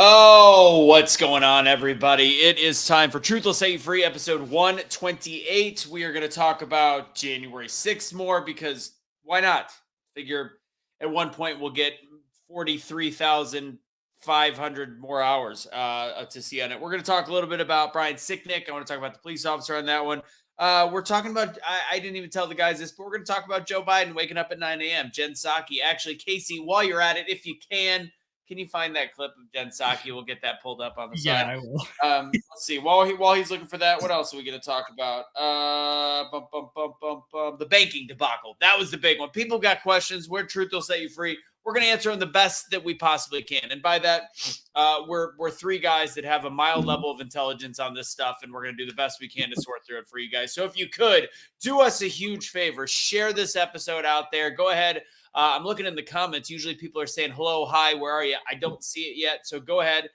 Oh, what's going on, everybody? It is time for Truth Will Set You Free, episode 128. We are going to talk about January 6th more because why not? Figure at one point we'll get 43,500 more hours to see on it. We're going to talk a little bit about Brian Sicknick. I want to talk about the police officer on that one. We're talking about, I didn't even tell the guys this, but we're going to talk about Joe Biden waking up at 9 a.m. Jen Psaki. Actually, Casey, while you're at it, if you can you find that clip of Jen Psaki? We'll get that pulled up on the side. I will. Let's see. While he's looking for that, what else are we going to talk about? The banking debacle. That was the big one. People got questions. Where Truth Will Set You Free. We're going to answer them the best that we possibly can. And by that, we're three guys that have a mild level of intelligence on this stuff, and we're going to do the best we can to sort through it for you guys. So if you could, do us a huge favor. Share this episode out there. Go ahead. I'm looking in the comments. Usually people are saying, hello, hi, where are you? I don't see it yet. So go ahead,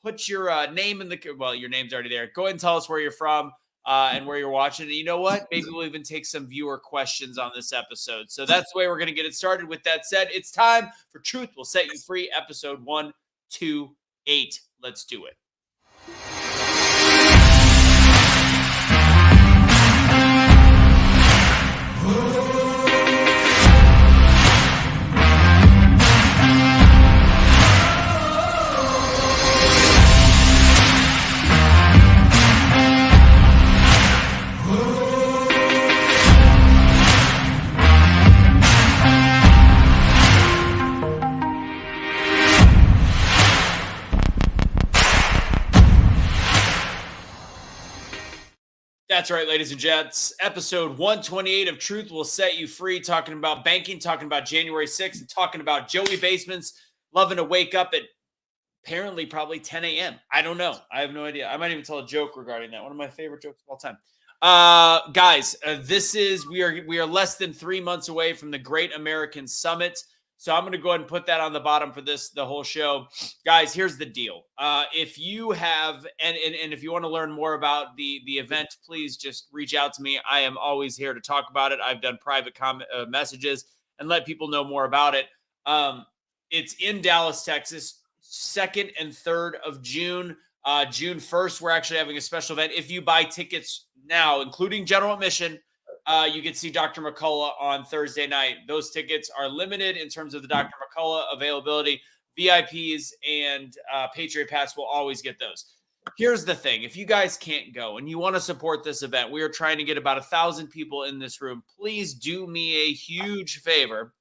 put your name in your name's already there. Go ahead and tell us where you're from and where you're watching. And you know what? Maybe we'll even take some viewer questions on this episode. So that's the way we're going to get it started. With that said, it's time for Truth Will Set You Free, episode 128. Let's do it. That's right, ladies and gents. Episode 128 of Truth Will Set You Free, talking about banking, talking about January 6th, and talking about Joey Basements loving to wake up at apparently probably 10 a.m. I don't know. I have no idea. I might even tell a joke regarding that. One of my favorite jokes of all time. Guys, we are less than 3 months away from the Great American Summit. So I'm going to go ahead and put that on the bottom for the whole show. Guys, here's the deal. If you have, and if you want to learn more about the event, please just reach out to me. I am always here to talk about it. I've done private messages and let people know more about it. It's in Dallas, Texas, 2nd and 3rd of June. June 1st, we're actually having a special event. If you buy tickets now, including general admission, you can see Dr. McCullough on Thursday night. Those tickets are limited in terms of the Dr. McCullough availability. VIPs and Patriot Pass will always get those. Here's the thing. If you guys can't go and you want to support this event, we are trying to get about 1,000 people in this room. Please do me a huge favor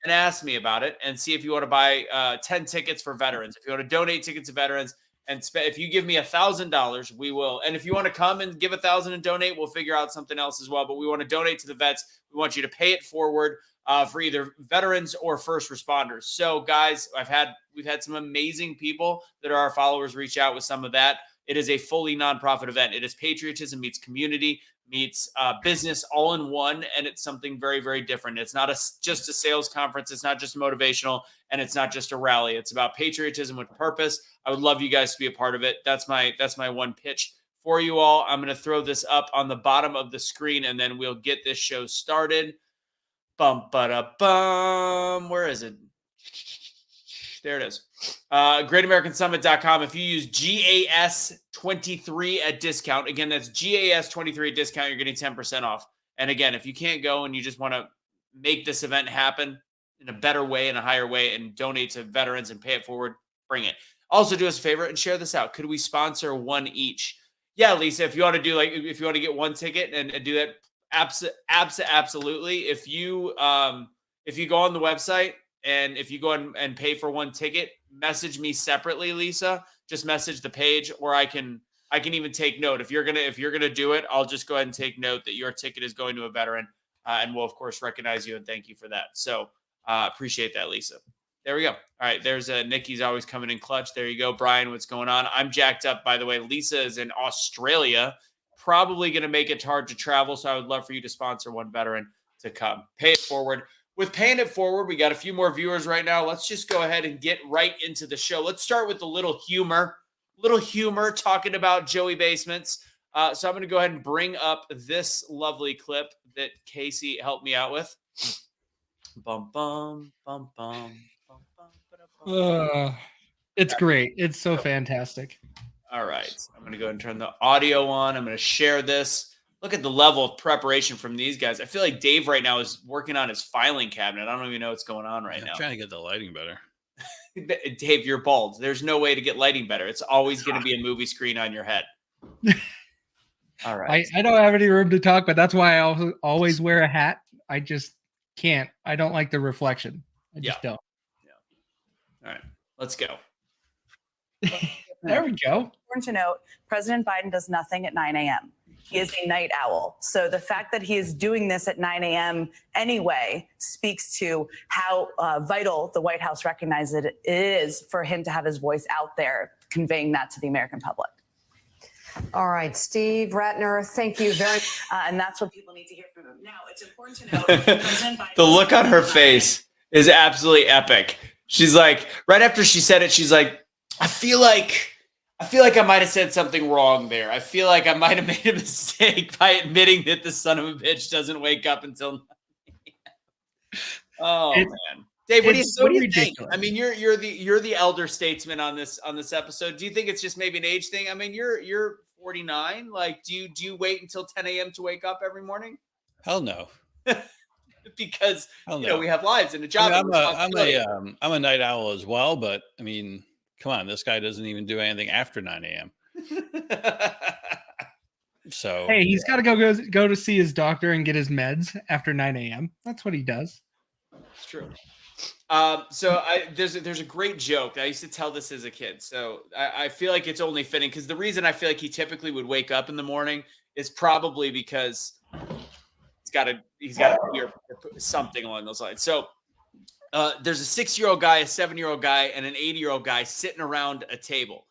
and ask me about it and see if you want to buy 10 tickets for veterans. If you want to donate tickets to veterans, and if you give me $1,000, we will. And if you want to come and give $1,000 and donate, we'll figure out something else as well. But we want to donate to the vets. We want you to pay it forward for either veterans or first responders. So, guys, we've had some amazing people that are our followers reach out with some of that. It is a fully nonprofit event. It is patriotism meets community meets business all in one, and it's something very, very different. It's not just a sales conference. It's not just motivational, and it's not just a rally. It's about patriotism with purpose. I would love you guys to be a part of it. That's my one pitch for you all. I'm going to throw this up on the bottom of the screen, and then we'll get this show started. Bum. Where is it? There it is. GreatAmericanSummit.com. If you use GAS23 at discount, again, that's GAS23 at discount, you're getting 10% off. And again, if you can't go and you just want to make this event happen in a better way, in a higher way, and donate to veterans and pay it forward, bring it. Also, do us a favor and share this out. Could we sponsor one each? Yeah, Lisa, if you want to do if you want to get one ticket and do that, absolutely. If you go on the website, and if you go and pay for one ticket, message me separately, Lisa. Just message the page, or I can even take note. If you're gonna do it, I'll just go ahead and take note that your ticket is going to a veteran, and we'll of course recognize you and thank you for that. So appreciate that, Lisa. There we go. All right, there's Nikki's always coming in clutch. There you go, Brian. What's going on? I'm jacked up, by the way. Lisa is in Australia, probably gonna make it hard to travel. So I would love for you to sponsor one veteran to come. Pay it forward. With paying it forward, we got a few more viewers right now. Let's just go ahead and get right into the show. Let's start with a little humor talking about Joey Basements. So I'm going to go ahead and bring up this lovely clip that Casey helped me out with. Bum, bum, bum, bum, bum, bum, It's great. It's so fantastic. All right. I'm going to go ahead and turn the audio on. I'm going to share this. Look at the level of preparation from these guys. I feel like Dave right now is working on his filing cabinet. I don't even know what's going on right now. I'm trying to get the lighting better. Dave, you're bald. There's no way to get lighting better. It's always going to be a movie screen on your head. All right. I don't have any room to talk, but that's why I always wear a hat. I just can't. I don't like the reflection. I just don't. Yeah. All right. Let's go. There we go. Important to note, President Biden does nothing at 9 a.m. He is a night owl. So the fact that he is doing this at 9 a.m. anyway speaks to how vital the White House recognizes it is for him to have his voice out there, conveying that to the American public. All right, Steve Ratner, thank you very much. And that's what people need to hear from him. Now, it's important to note, President Biden... The look on her face is absolutely epic. She's like, right after she said it, she's like, I feel like I might have said something wrong there. I feel like I might have made a mistake by admitting that the son of a bitch doesn't wake up until 9 Oh man. Dave, what do you think? I mean, you're the elder statesman on this episode. Do you think it's just maybe an age thing? I mean, you're 49. Like, do you wait until 10 a.m. to wake up every morning? Hell no. Because we have lives and a job. I'm a night owl as well, but I mean, come on, this guy doesn't even do anything after 9 a.m. So hey, he's got to go to see his doctor and get his meds after 9 a.m. That's what he does. It's true. So there's a great joke. I used to tell this as a kid. So I feel like it's only fitting because the reason I feel like he typically would wake up in the morning is probably because he's got to hear something along those lines. So there's a 6-year-old guy, a 7-year-old guy, and an 80-year-old guy sitting around a table.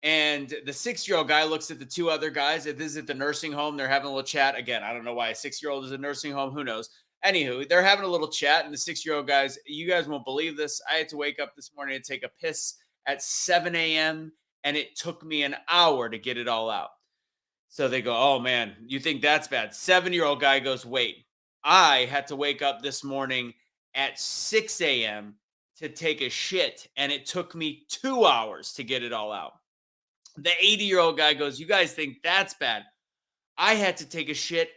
And the 6-year-old guy looks at the two other guys. This is at the nursing home. They're having a little chat. Again, I don't know why a 6-year-old is a nursing home. Who knows? Anywho, they're having a little chat, and the 6-year-old guys, you guys won't believe this. I had to wake up this morning to take a piss at 7 a.m., and it took me an hour to get it all out. So they go, oh, man, you think that's bad? 7-year-old guy goes, wait, I had to wake up this morning at 6 a.m. to take a shit, and it took me 2 hours to get it all out. The 80-year-old guy goes, you guys think that's bad? I had to take a shit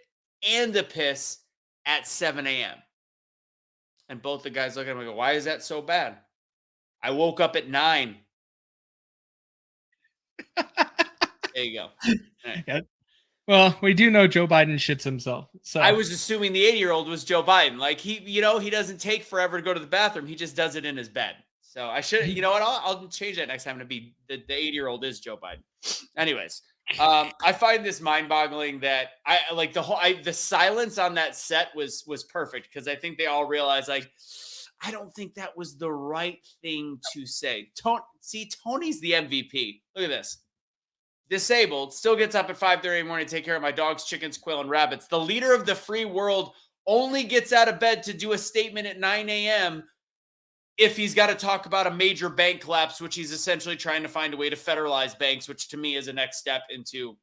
and a piss at 7 a.m. And both the guys look at him and go, why is that so bad? I woke up at 9. There you go. Right. Yeah. Well, we do know Joe Biden shits himself. So I was assuming the 80-year-old was Joe Biden. Like he doesn't take forever to go to the bathroom. He just does it in his bed. So I should, you know what? I'll change that next time to be the 80-year-old is Joe Biden. Anyways, I find this mind-boggling that I like the silence on that set was perfect because I think they all realized like I don't think that was the right thing to say. Tony's the MVP. Look at this. Disabled, still gets up at 5:30 in the morning to take care of my dogs, chickens, quail, and rabbits. The leader of the free world only gets out of bed to do a statement at 9 a.m. if he's got to talk about a major bank collapse, which he's essentially trying to find a way to federalize banks, which to me is a next step into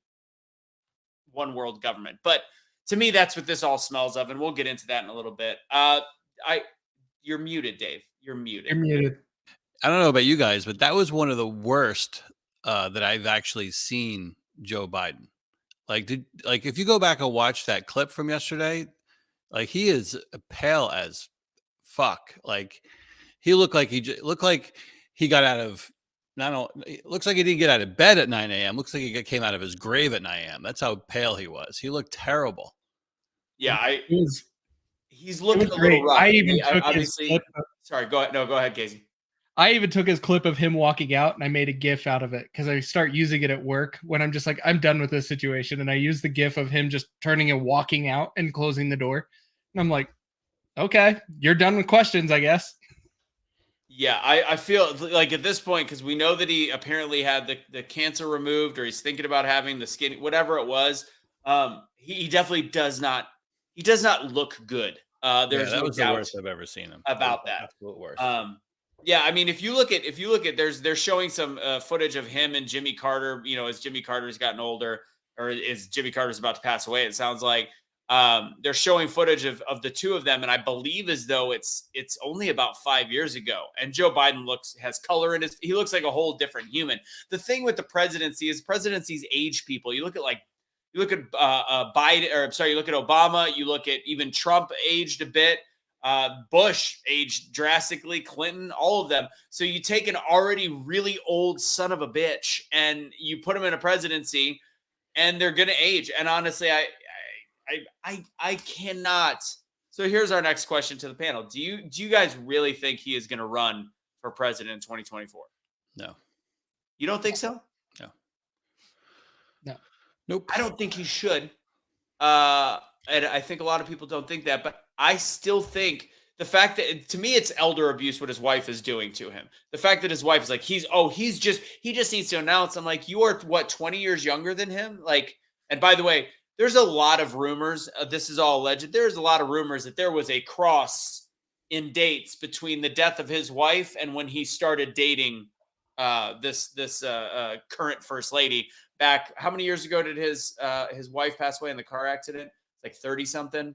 one world government. But to me, that's what this all smells of, and we'll get into that in a little bit. You're muted, Dave. You're muted. You're muted. I don't know about you guys, but that was one of the worst that I've actually seen Joe Biden. Like if you go back and watch that clip from yesterday, like he is pale as fuck. Like he looked like he got out of. It looks like he didn't get out of bed at 9 a.m. Looks like he came out of his grave at 9 a.m. That's how pale he was. He looked terrible. Yeah, he's looking a little rough. I even took his clip. Sorry, go ahead. No, go ahead, Casey. I even took his clip of him walking out and I made a GIF out of it because I start using it at work when I'm just like, I'm done with this situation. And I use the GIF of him just turning and walking out and closing the door. And I'm like, okay, you're done with questions, I guess. Yeah, I feel like at this point, because we know that he apparently had the cancer removed or he's thinking about having the skin, whatever it was. He definitely does not look good. There's that was the worst I've ever seen him. About that. Absolute worst. Yeah, I mean, if you look at, they're showing some footage of him and Jimmy Carter, as Jimmy Carter's gotten older, or as Jimmy Carter's about to pass away, it sounds like They're showing footage of the two of them, and I believe as though it's only about 5 years ago. And Joe Biden has color in he looks like a whole different human. The thing with the presidency is presidencies age people. You look at Biden, or sorry, you look at Obama, you look at even Trump aged a bit. Bush aged drastically, Clinton, all of them. So you take an already really old son of a bitch and you put him in a presidency, and they're going to age. And honestly, I cannot. So here's our next question to the panel. Do you guys really think he is going to run for president in 2024? No. You don't think so? No. No. Nope. I don't think he should. And I think a lot of people don't think that, but I still think the fact that, to me, it's elder abuse what his wife is doing to him. The fact that his wife is like, he just needs to announce. I'm like, you are what, 20 years younger than him? Like, and by the way, there's a lot of rumors. This is all alleged. There's a lot of rumors that there was a cross in dates between the death of his wife and when he started dating this current first lady. Back, how many years ago did his wife pass away in the car accident? Like 30 something.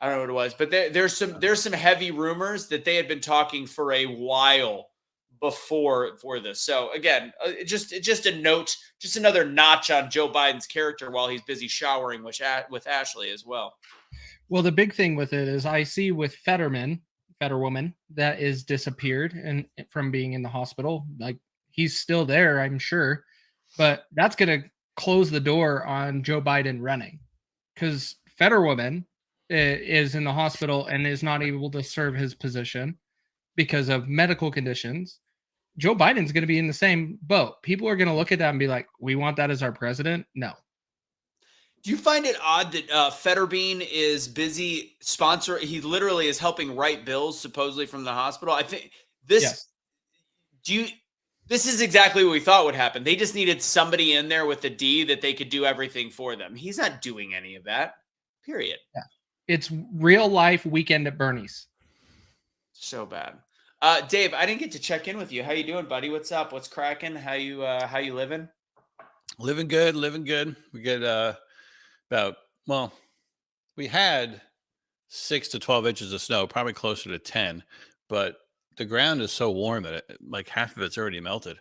I don't know what it was, but there's some heavy rumors that they had been talking for a while before this. So again, just a note, just another notch on Joe Biden's character while he's busy showering with Ashley as well. Well, the big thing with it is I see with Fetterwoman that is disappeared and from being in the hospital. Like, he's still there, I'm sure, but that's going to close the door on Joe Biden running, because Fetterwoman is in the hospital and is not able to serve his position because of medical conditions. Joe Biden's going to be in the same boat. People are going to look at that and be like, we want that as our president? No. Do you find it odd that Fetterbean is busy he literally is helping write bills supposedly from the hospital? I think this is exactly what we thought would happen. They just needed somebody in there with a D that they could do everything for them. He's not doing any of that, period. Yeah. It's real life Weekend at Bernie's. So bad. Dave, I didn't get to check in with you. How you doing, buddy? What's up? What's cracking? How you living? Living good. We get we had 6 to 12 inches of snow, probably closer to 10, but the ground is so warm that like half of it's already melted.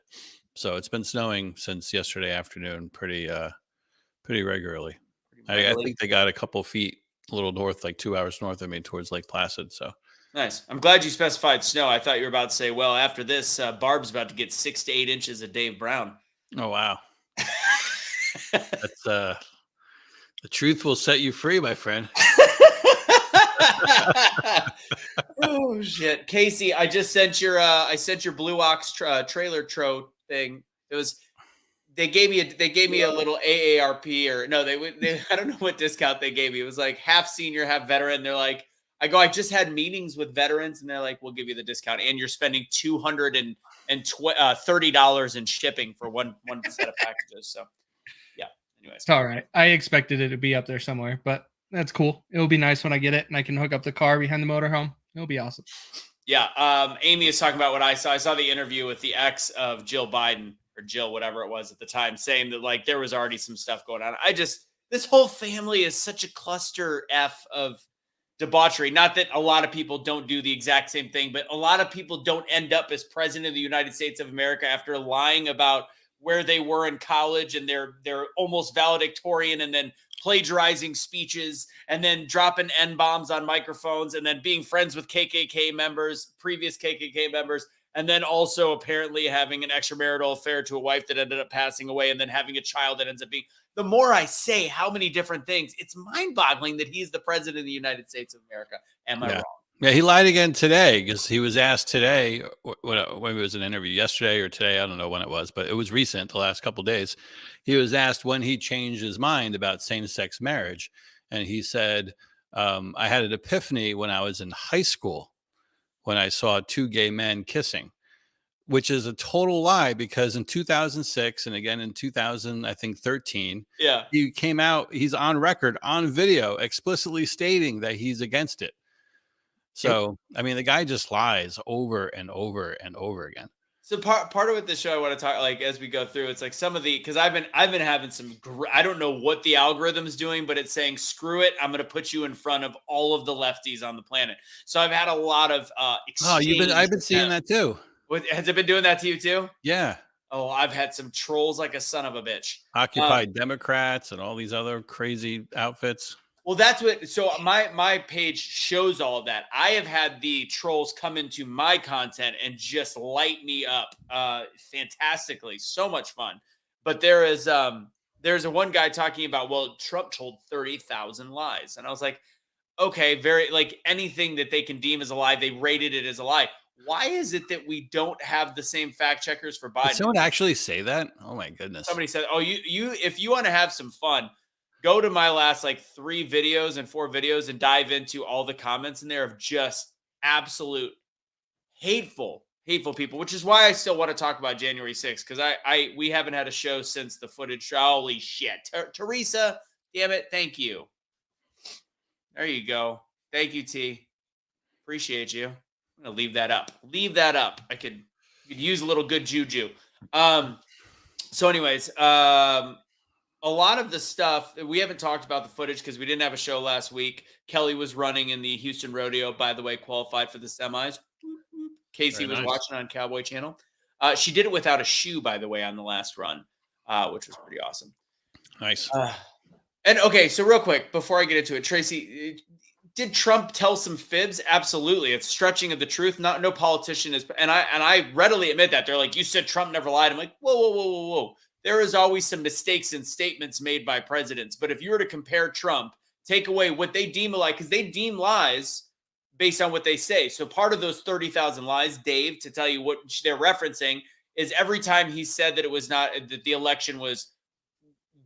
So it's been snowing since yesterday afternoon, pretty regularly. I think they got a couple feet a little north, like 2 hours north of me, towards Lake Placid. So nice. I'm glad you specified snow. I thought you were about to say, well, after this, Barb's about to get 6 to 8 inches of Dave Brown. Oh, wow. That's the truth will set you free, my friend. Oh shit, Casey! I just sent your Blue Ox trailer tro thing. They gave me a little AARP, or no, they I don't know what discount they gave me. It was like half senior, half veteran. They're like, I just had meetings with veterans, and they're like, we'll give you the discount, and you're spending $230 in shipping for one set of packages. So yeah. Anyways, it's all right. I expected it to be up there somewhere, but that's cool. It'll be nice when I get it and I can hook up the car behind the motorhome. It'll be awesome. Yeah. Amy is talking about what I saw. I saw the interview with the ex of Jill Biden, or Jill, whatever it was at the time, saying that like there was already some stuff going on. This whole family is such a cluster F of debauchery. Not that a lot of people don't do the exact same thing, but a lot of people don't end up as president of the United States of America after lying about where they were in college, and they're almost valedictorian, and then plagiarizing speeches, and then dropping N-bombs on microphones, and then being friends with previous KKK members, and then also apparently having an extramarital affair to a wife that ended up passing away, and then having a child that ends up being. The more I say how many different things, it's mind-boggling that he's the president of the United States of America. Am I wrong? Yeah, he lied again today, because he was asked today, when it was an interview yesterday or today, I don't know when it was, but it was recent, the last couple of days. He was asked when he changed his mind about same-sex marriage. And he said, I had an epiphany when I was in high school, when I saw 2 gay men kissing, which is a total lie, because in 2006 and again in 2013, yeah, he came out, he's on record, on video, explicitly stating that he's against it. So, I mean, the guy just lies over and over and over again. So part of what the show I want to talk like as we go through, it's like some of the because I've been having some I don't know what the algorithm's doing, but it's saying screw it, I'm going to put you in front of all of the lefties on the planet. So I've had a lot of I've been seeing that too. Has it been doing that to you too? Yeah. Oh, I've had some trolls like a son of a bitch. Occupy Democrats and all these other crazy outfits. Well, that's what. So my page shows all of that. I have had the trolls come into my content and just light me up, fantastically. So much fun. But there's a one guy talking about, well, Trump told 30,000 lies, and I was like, okay, very like anything that they can deem as a lie, they rated it as a lie. Why is it that we don't have the same fact checkers for Biden? Did someone actually say that? Oh my goodness! Somebody said, "Oh, you if you want to have some fun." Go to my last like 3 videos and 4 videos and dive into all the comments in there of just absolute hateful people, which is why I still want to talk about January 6th because we haven't had a show since the footage. Holy shit. Teresa, damn it. Thank you. There you go. Thank you, T. Appreciate you. I'm going to leave that up. Leave that up. I could use a little good juju. So anyways, a lot of the stuff we haven't talked about the footage because we didn't have a show last week. Kelly was running in the Houston Rodeo, by the way, qualified for the semis. Casey was watching on Cowboy Channel. She did it without a shoe, by the way, on the last run, which was pretty awesome. Nice. And okay, so real quick before I get into it, Tracy, did Trump tell some fibs? Absolutely. It's stretching of the truth. No politician is, and I readily admit that. They're like, you said Trump never lied. I'm like, whoa. There is always some mistakes in statements made by presidents. But if you were to compare Trump, take away what they deem a lie, because they deem lies based on what they say. So part of those 30,000 lies, Dave, to tell you what they're referencing, is every time he said that it was not, that the election was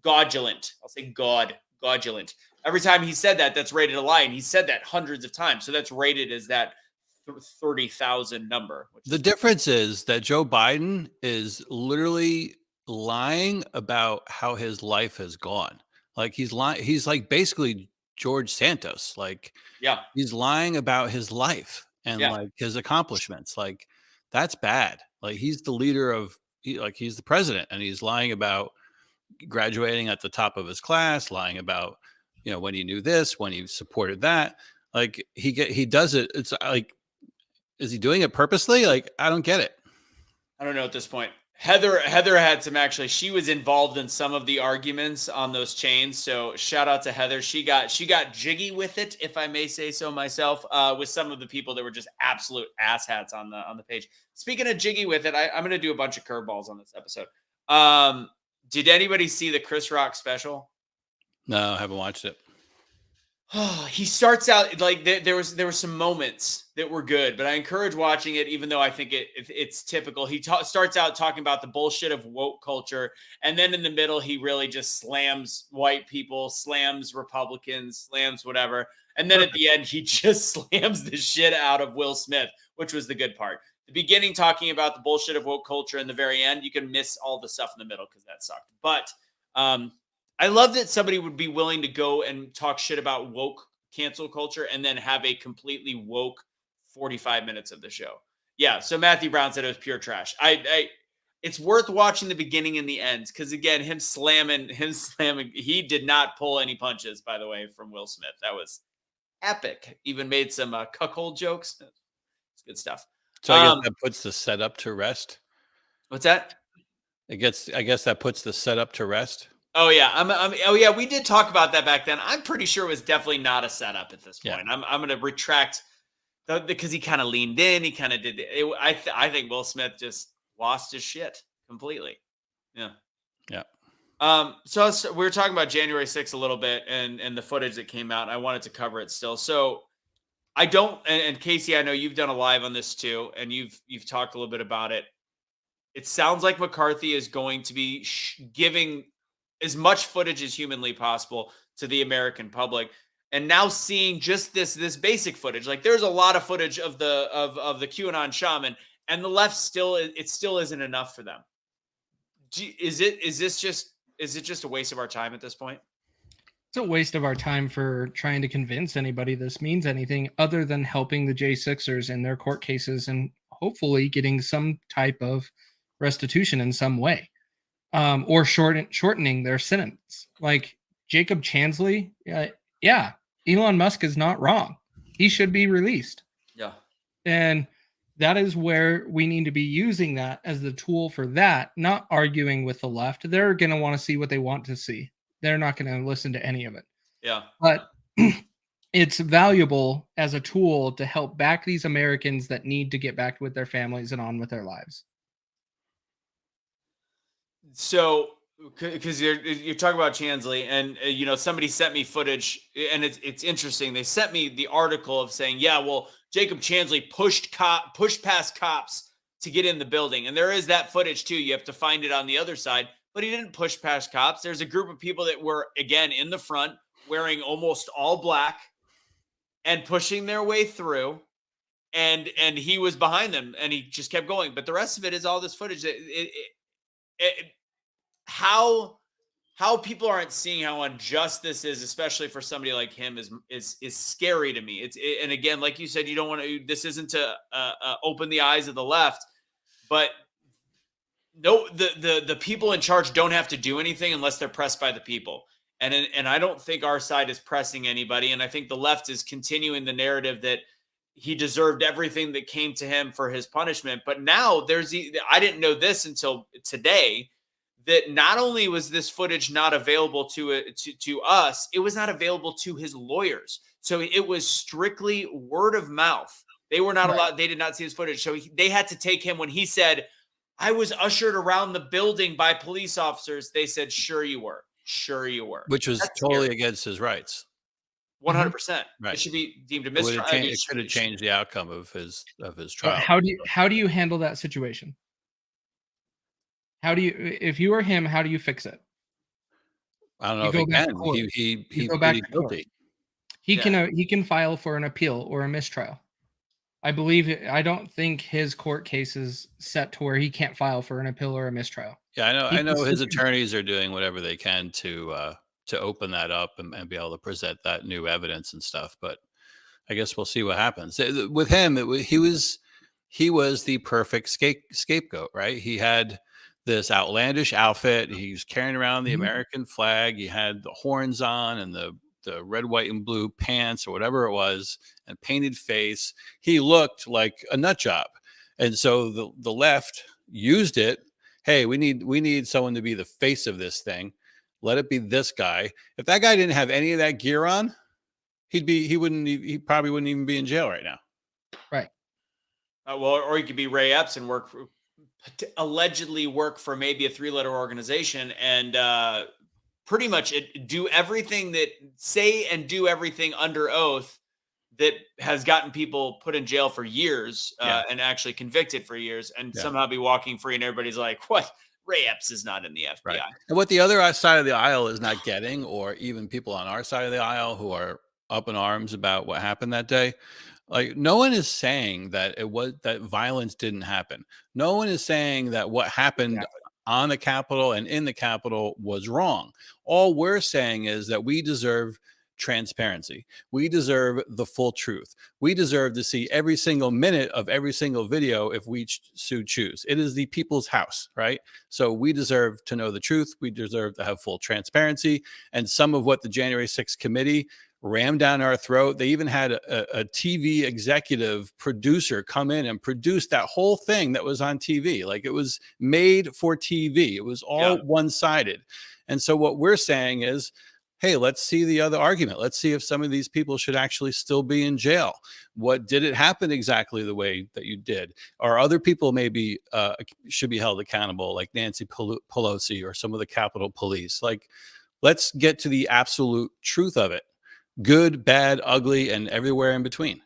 fraudulent. I'll say fraudulent. Every time he said that, that's rated a lie. And he said that hundreds of times. So that's rated as that 30,000 number. The difference is that Joe Biden is literally lying about how his life has gone. Like he's lying. He's like basically George Santos. Like, yeah, he's lying about his life and like his accomplishments. Like that's bad. Like he's the leader of, he's the president and he's lying about graduating at the top of his class, lying about, when he knew this, when he supported that. Like he does it. It's like, is he doing it purposely? Like, I don't get it. I don't know at this point. Heather had some, actually, she was involved in some of the arguments on those chains. So shout out to Heather. She got jiggy with it, if I may say so myself, with some of the people that were just absolute asshats on the page. Speaking of jiggy with it, I'm going to do a bunch of curveballs on this episode. Did anybody see the Chris Rock special? No, I haven't watched it. He starts out like there were some moments that were good, but I encourage watching it, even though I think it's typical. He starts out talking about the bullshit of woke culture, and then in the middle, he really just slams white people, slams Republicans, slams whatever, and then at the end, he just slams the shit out of Will Smith, which was the good part. The beginning talking about the bullshit of woke culture, and the very end, you can miss all the stuff in the middle because that sucked. But I love that somebody would be willing to go and talk shit about woke cancel culture and then have a completely woke 45 minutes of the show. Yeah. So Matthew Brown said it was pure trash. It's worth watching the beginning and the end. Cause again, him slamming, he did not pull any punches, by the way, from Will Smith. That was epic. Even made some cuckold jokes. It's good stuff. So I guess that puts the setup to rest. What's that? I guess that puts the setup to rest. Oh yeah, oh yeah, we did talk about that back then. I'm pretty sure it was definitely not a setup at this point. Yeah. I'm going to retract because he kind of leaned in. He kind of did it. I think Will Smith just lost his shit completely. Yeah. Yeah. So we were talking about January 6th a little bit and the footage that came out. And I wanted to cover it still. So I don't. And Casey, I know you've done a live on this too, and you've talked a little bit about it. It sounds like McCarthy is going to be giving as much footage as humanly possible to the American public. And now seeing just this basic footage, like there's a lot of footage of the QAnon shaman, and the left still isn't enough for them. Is it just a waste of our time at this point? It's a waste of our time for trying to convince anybody this means anything other than helping the J6ers in their court cases and hopefully getting some type of restitution in some way, or shortening their sentence. Like Jacob Chansley, yeah, Elon Musk is not wrong. He should be released. Yeah. And that is where we need to be using that as the tool for that, not arguing with the left. They're going to want to see what they want to see. They're not going to listen to any of it. Yeah. But it's valuable as a tool to help back these Americans that need to get back with their families and on with their lives. So, because you're talking about Chansley, and somebody sent me footage, and it's interesting. They sent me the article of saying, yeah, well, Jacob Chansley pushed past cops to get in the building, and there is that footage too. You have to find it on the other side, but he didn't push past cops. There's a group of people that were again in the front, wearing almost all black, and pushing their way through, and he was behind them, and he just kept going. But the rest of it is all this footage that how people aren't seeing how unjust this is, especially for somebody like him, is scary to me. And again, like you said, you don't want to. This isn't to open the eyes of the left, but no, the people in charge don't have to do anything unless they're pressed by the people. And I don't think our side is pressing anybody. And I think the left is continuing the narrative that he deserved everything that came to him for his punishment. But now I didn't know this until today, that not only was this footage not available to us, it was not available to his lawyers. So it was strictly word of mouth. They were not allowed. They did not see his footage. So they had to take him when he said, I was ushered around the building by police officers. They said, sure you were. Sure you were. Which was That's totally scary. against his rights. 100%. Right. It should be deemed a It mistrial. should have changed the outcome of his trial. How do you handle that situation? If you were him, how do you fix it? I don't know You if go he back to can. court. He go back pleaded to court. guilty. He can file for an appeal or a mistrial. I don't think his court case is set to where he can't file for an appeal or a mistrial. Yeah, I know his attorneys are doing whatever they can to open that up and be able to present that new evidence and stuff. But I guess we'll see what happens. With him, he was the perfect scapegoat, right? He had this outlandish outfit. He was carrying around the American flag. He had the horns on and the red, white, and blue pants or whatever it was, and painted face. He looked like a nut job. And so the left used it. Hey, we need someone to be the face of this thing. Let it be this guy. If that guy didn't have any of that gear on, he probably wouldn't even be in jail right now. Right. Or he could be Ray Epps and allegedly work for maybe a 3-letter organization and pretty much do everything under oath that has gotten people put in jail for years and actually convicted for years, and somehow be walking free, and everybody's like, what? Ray Epps is not in the FBI. Right. And what the other side of the aisle is not getting, or even people on our side of the aisle who are up in arms about what happened that day, like, no one is saying that that violence didn't happen. No one is saying that what happened on the Capitol and in the Capitol was wrong. All we're saying is that we deserve transparency. We deserve the full truth. We deserve to see every single minute of every single video if we so choose. It is the people's house, right? So we deserve to know the truth. We deserve to have full transparency. And some of what the January 6th committee rammed down our throat, they even had a TV executive producer come in and produce that whole thing that was on TV. Like, it was made for TV. It was all one-sided. And so what we're saying is, hey, let's see the other argument. Let's see if some of these people should actually still be in jail. What did it happen exactly the way that you did? Or other people maybe should be held accountable, like Nancy Pelosi or some of the Capitol Police. Like, let's get to the absolute truth of it. Good, bad, ugly, and everywhere in between.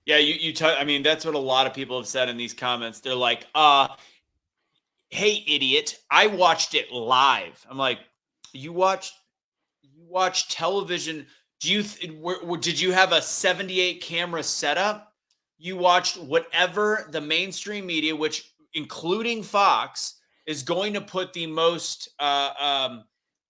Yeah, I mean, that's what a lot of people have said in these comments. They're like, hey, idiot, I watched it live. I'm like, you watched television? Did you have a 78 camera setup? You watched whatever the mainstream media, which including Fox, is going to put the most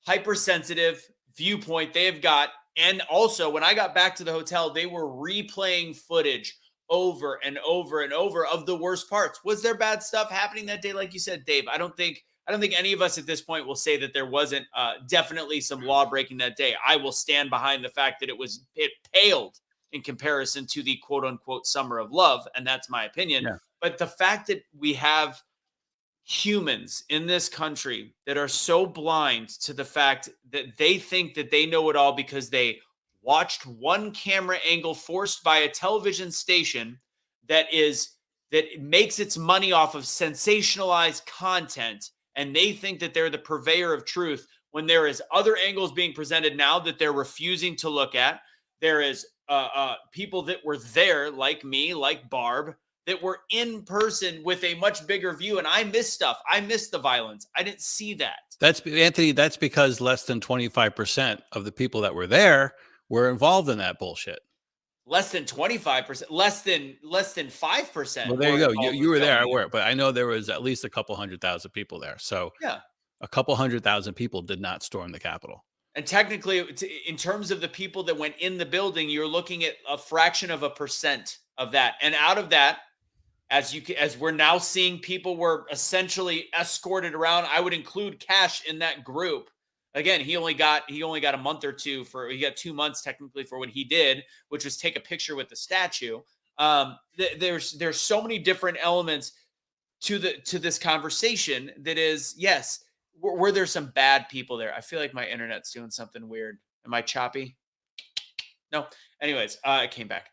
hypersensitive viewpoint they've got. And also, when I got back to the hotel, they were replaying footage over and over and over of the worst parts. Was there bad stuff happening that day? Like you said, Dave, I don't think any of us at this point will say that there wasn't definitely some law breaking that day. I will stand behind the fact that it paled in comparison to the quote unquote summer of love. And that's my opinion. Yeah. But the fact that we have humans in this country that are so blind to the fact that they think that they know it all because they watched one camera angle forced by a television station that makes its money off of sensationalized content, and they think that they're the purveyor of truth when there is other angles being presented now that they're refusing to look at. There is people that were there, like me, like Barb, that were in person with a much bigger view. And I missed stuff. I missed the violence. I didn't see that. That's Anthony. That's because less than 25% of the people that were there were involved in that bullshit. Less than 25%, less than 5%. Well, there you go. You were there. I were, but I know there was at least a couple 100,000 people there. So yeah, a couple 100,000 people did not storm the Capitol. And technically, in terms of the people that went in the building, you're looking at a fraction of a percent of that. And out of that, as we're now seeing, people were essentially escorted around. I would include Cash in that group. Again, he only got a month or two he got 2 months technically for what he did, which was take a picture with the statue. There's so many different elements to this conversation that is, yes, were there some bad people there? I feel like my internet's doing something weird. Am I choppy? No. Anyways, it came back.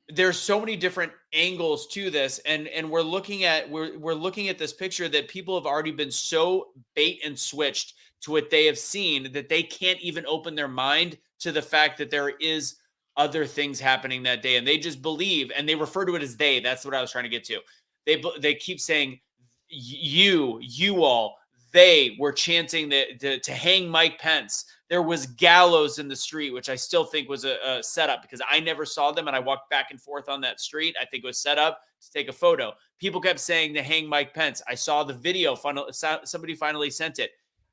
There's so many different angles to this, and we're looking at this picture that people have already been so bait and switched to what they have seen that they can't even open their mind to the fact that there is other things happening that day, and they just believe, and they refer to it as they. That's what I was trying to get to. They keep saying you all. They were chanting to hang Mike Pence. There was gallows in the street, which I still think was a setup because I never saw them, and I walked back and forth on that street. I think it was set up to take a photo. People kept saying to hang Mike Pence. I saw the video. Somebody finally sent it.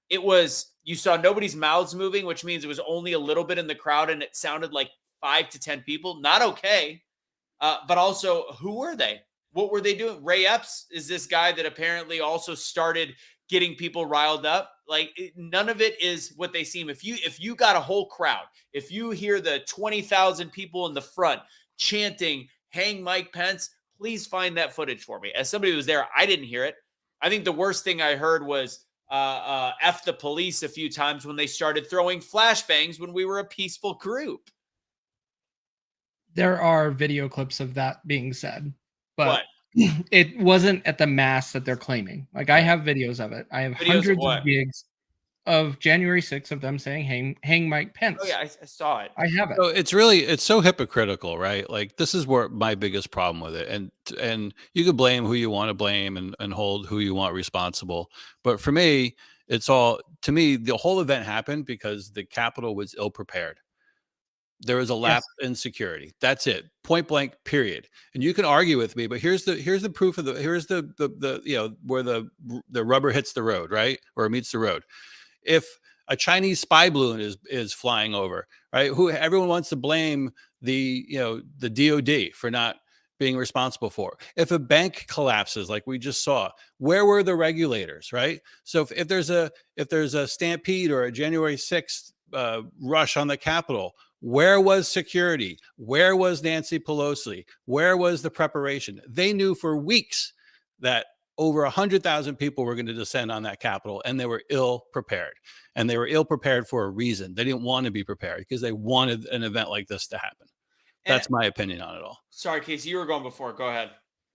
It was, you saw nobody's mouths moving, which means it was only a little bit in the crowd, and it sounded like 5 to 10 people. Not okay. But also, who were they? What were they doing? Ray Epps is this guy that apparently also started getting people riled up. None of it is what they seem. If you got a whole crowd, if you hear the 20,000 people in the front chanting, hang Mike Pence, please find that footage for me. As somebody who was there, I didn't hear it. I think the worst thing I heard was F the police a few times when they started throwing flashbangs when we were a peaceful group. There are video clips of that being said, but What? It wasn't at the mass that they're claiming. Like, I have videos of it. I have Videos of hundreds what? of gigs of January 6th of them saying hang Mike Pence. Oh yeah, I saw it. I have it. So it's so hypocritical, right? Like, this is where my biggest problem with it. And you can blame who you want to blame and hold who you want responsible. But for me, to me, the whole event happened because the Capitol was ill prepared. There was a lapse in security. That's it. Point blank, period. And you can argue with me, but here's the proof of here's the where the rubber hits the road, right? Or meets the road. If a Chinese spy balloon is flying over, right? Everyone wants to blame the DOD for not being responsible for. If a bank collapses, like we just saw, where were the regulators, right? So if there's a stampede or a January 6th rush on the Capitol, where was security? Where was Nancy Pelosi? Where was the preparation? They knew for weeks that over 100,000 people were going to descend on that Capitol, and they were ill prepared. And they were ill prepared for a reason. They didn't want to be prepared because they wanted an event like this to happen. That's my opinion on it all. Sorry, Casey, you were going before. Go ahead.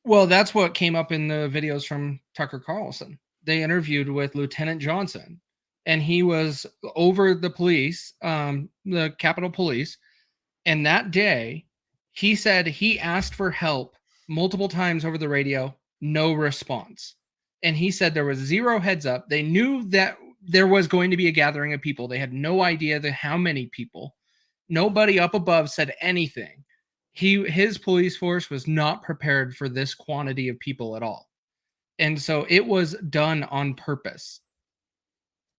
Well, that's what came up in the videos from Tucker Carlson. They interviewed with Lieutenant Johnson, and he was over the police, the Capitol Police. And that day, he said he asked for help multiple times over the radio, no response. And he said there was zero heads up. They knew that there was going to be a gathering of people. They had no idea how many people. Nobody up above said anything. His police force was not prepared for this quantity of people at all. And so it was done on purpose.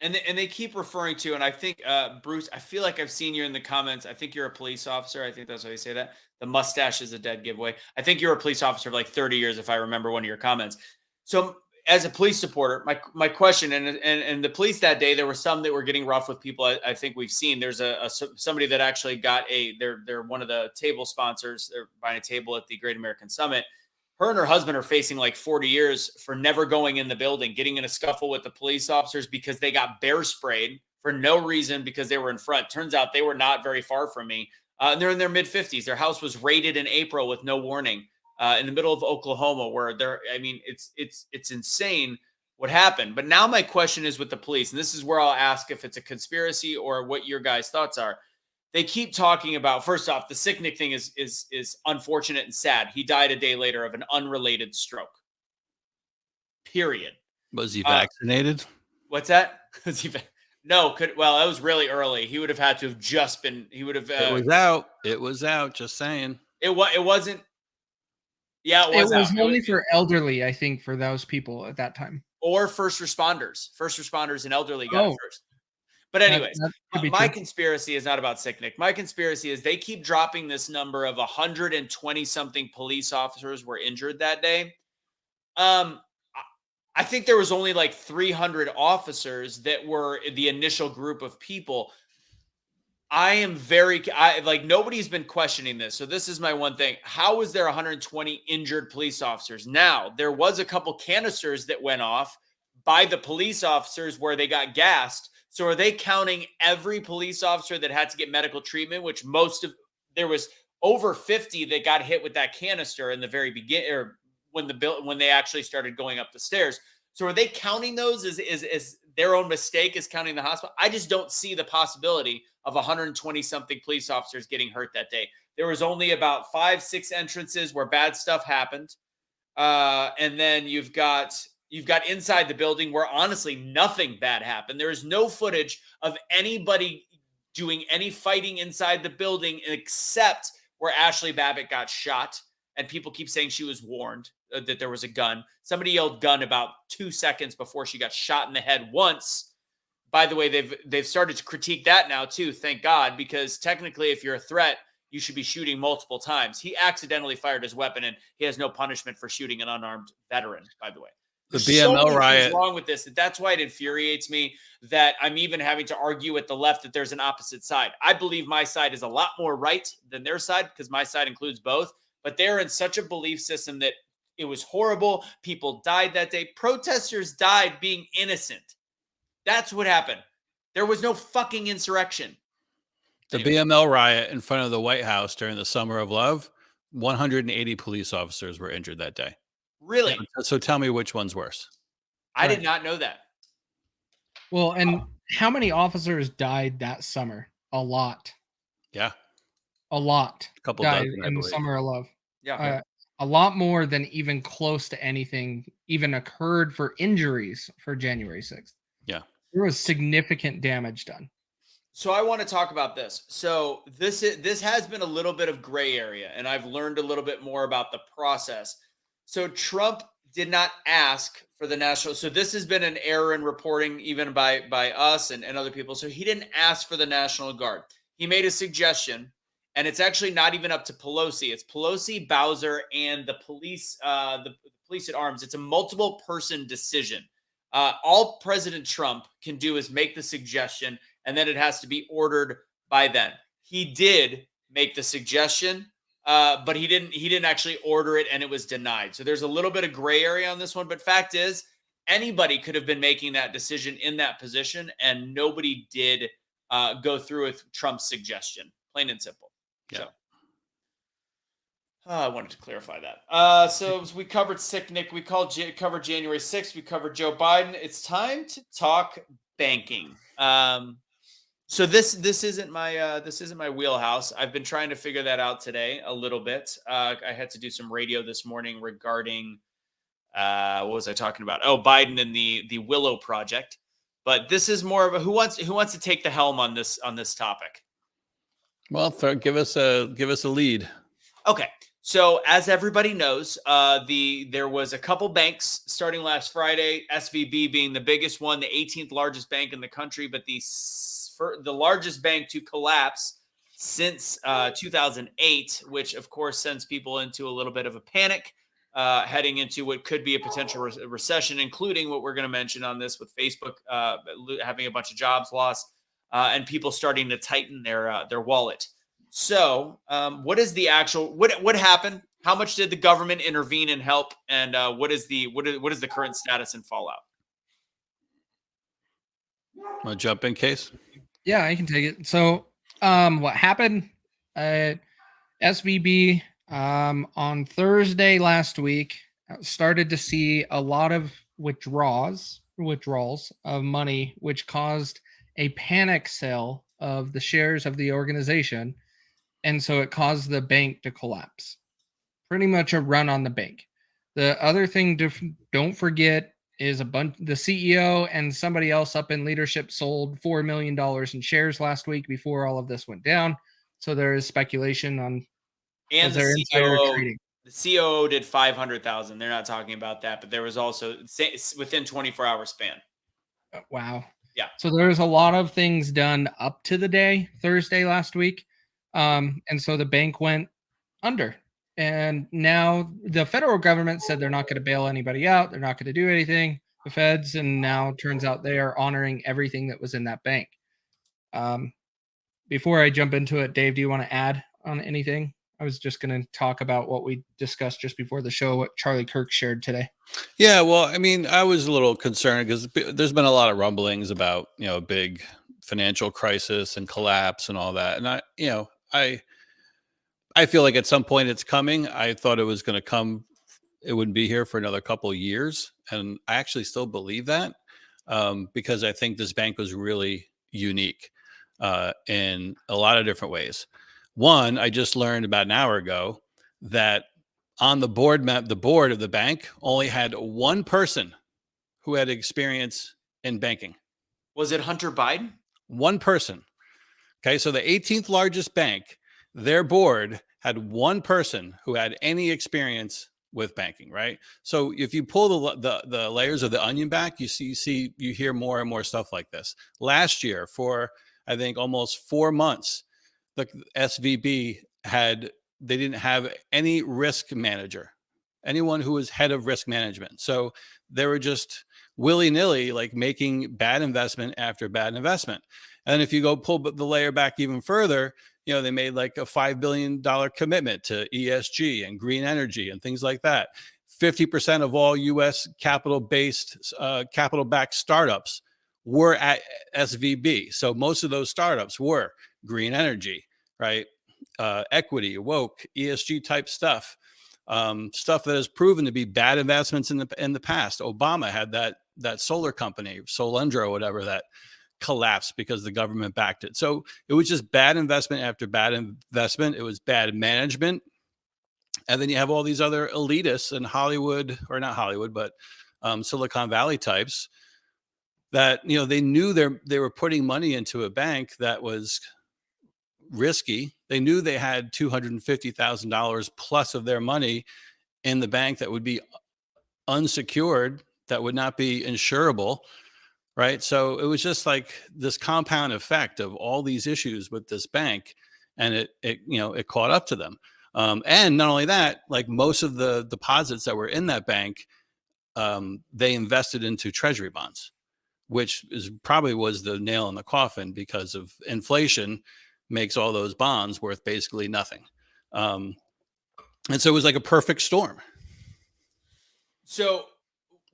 And they keep referring to, and I think Bruce, I feel like I've seen you in the comments. I think you're a police officer. I think that's how you say that. The mustache is a dead giveaway. I think you're a police officer for like 30 years, if I remember one of your comments. So as a police supporter, my question, and the police that day, there were some that were getting rough with people. I think we've seen. There's somebody that actually got they're one of the table sponsors. They're buying a table at the Great American Summit. Her and her husband are facing like 40 years for never going in the building, getting in a scuffle with the police officers because they got bear sprayed for no reason because they were in front. Turns out they were not very far from me. And they're in their mid 50s. Their house was raided in April with no warning in the middle of Oklahoma, where it's insane what happened. But now my question is with the police, and this is where I'll ask if it's a conspiracy or what your guys' thoughts are. They keep talking about, first off, the Sicknick thing is unfortunate and sad. He died a day later of an unrelated stroke. Period. Was he vaccinated? What's that? No, well, that was really early. He would have had to have just been. He would have. It was out. It was out. Just saying. It wasn't. Yeah, it was only for elderly, I think, for those people at that time, or first responders. First responders and elderly got it first. But anyways, my conspiracy is not about Sicknick. My conspiracy is they keep dropping this number of 120 something police officers were injured that day. I think there was only like 300 officers that were the initial group of people. Nobody's been questioning this. So this is my one thing. How is there 120 injured police officers? Now, there was a couple canisters that went off by the police officers where they got gassed. So are they counting every police officer that had to get medical treatment, which there was over 50 that got hit with that canister in the very beginning, or when they actually started going up the stairs. So are they counting those as their own mistake is counting the hospital? I just don't see the possibility of 120 something police officers getting hurt that day. There was only about 5-6 entrances where bad stuff happened. And then you've got inside the building where honestly nothing bad happened. There is no footage of anybody doing any fighting inside the building except where Ashley Babbitt got shot. And people keep saying she was warned that there was a gun. Somebody yelled gun about 2 seconds before she got shot in the head once. By the way, they've started to critique that now too, thank God, because technically if you're a threat, you should be shooting multiple times. He accidentally fired his weapon and he has no punishment for shooting an unarmed veteran, by the way. The BML riot. Wrong with this. That's why it infuriates me that I'm even having to argue with the left that there's an opposite side. I believe my side is a lot more right than their side because my side includes both. But they're in such a belief system that it was horrible. People died that day. Protesters died being innocent. That's what happened. There was no fucking insurrection. The BML riot in front of the White House during the Summer of Love, 180 police officers were injured that day. Really? So tell me which one's worse. I did not know that. Well, and how many officers died that summer? A lot. Yeah. A lot. A couple died dozen, in the Summer of Love. Yeah. A lot more than even close to anything even occurred for injuries for January 6th. Yeah. There was significant damage done. So I want to talk about this. So this has been a little bit of gray area, and I've learned a little bit more about the process. So Trump did not ask for the national. So this has been an error in reporting, even by us and other people. So he didn't ask for the National Guard. He made a suggestion, and it's actually not even up to Pelosi. It's Pelosi, Bowser, and the police at arms. It's a multiple person decision. All President Trump can do is make the suggestion, and then it has to be ordered by them. He did make the suggestion, but he didn't actually order it, and it was denied. So there's a little bit of gray area on this one. But fact is, anybody could have been making that decision in that position, and nobody did go through with Trump's suggestion. Plain and simple. Yeah. So I wanted to clarify that. So we covered Sicknick. We covered January 6th. We covered Joe Biden. It's time to talk banking. So this isn't my wheelhouse. I've been trying to figure that out today a little bit. I had to do some radio this morning regarding what was I talking about? Oh, Biden and the Willow Project. But this is more of a who wants to take the helm on this topic. Well, give us a lead. Okay. So as everybody knows, there was a couple banks starting last Friday, SVB being the biggest one, the 18th largest bank in the country, but the largest bank to collapse since 2008, which of course sends people into a little bit of a panic, heading into what could be a potential recession, including what we're going to mention on this with Facebook having a bunch of jobs lost and people starting to tighten their wallet. So, what is the actual what happened? How much did the government intervene and help? And what is the current status and fallout? Want to jump in, Case? Yeah, I can take it. So, what happened? SVB on Thursday last week started to see a lot of withdrawals of money, which caused a panic sale of the shares of the organization, and so it caused the bank to collapse. Pretty much a run on the bank. The other thing to don't forget is the CEO and somebody else up in leadership sold $4 million in shares last week before all of this went down. So there is speculation on And their insider trading. The COO did 500,000. They're not talking about that, but there was also within 24-hour span. Wow. Yeah. So there's a lot of things done up to the day, Thursday last week. And so the bank went under. And now the federal government said they're not going to bail anybody out. They're not going to do anything, the feds. And now it turns out they are honoring everything that was in that bank. Before I jump into it, Dave, do you want to add on anything? I was just going to talk about what we discussed just before the show, what Charlie Kirk shared today. Yeah, well, I mean, I was a little concerned because there's been a lot of rumblings about, a big financial crisis and collapse and all that. And I feel like at some point it's coming. I thought it was going to come. It wouldn't be here for another couple of years. And I actually still believe that because I think this bank was really unique in a lot of different ways. One, I just learned about an hour ago that on the board of the bank only had one person who had experience in banking. Was it Hunter Biden? One person. Okay, so the 18th largest bank, their board had one person who had any experience with banking, right? So if you pull the layers of the onion back, you hear more and more stuff like this. Last year, for I think almost 4 months, the SVB they didn't have any risk manager, anyone who was head of risk management. So they were just willy-nilly like making bad investment after bad investment. And if you go pull the layer back even further, they made like a $5 billion commitment to ESG and green energy and things like that. 50% of all U.S. capital-backed startups were at SVB. So most of those startups were green energy, right? Equity, woke, ESG type stuff, stuff that has proven to be bad investments in the past. Obama had that solar company, Solendro, whatever, that collapsed because the government backed it. So it was just bad investment after bad investment. It was bad management. And then you have all these other elitists in Hollywood, or not Hollywood, but Silicon Valley types that, they knew they were putting money into a bank that was risky. They knew they had $250,000 plus of their money in the bank that would be unsecured, that would not be insurable, right? So it was just like this compound effect of all these issues with this bank, and it caught up to them. And not only that, like most of the deposits that were in that bank, they invested into treasury bonds, which probably was the nail in the coffin because of inflation makes all those bonds worth basically nothing. And so it was like a perfect storm. So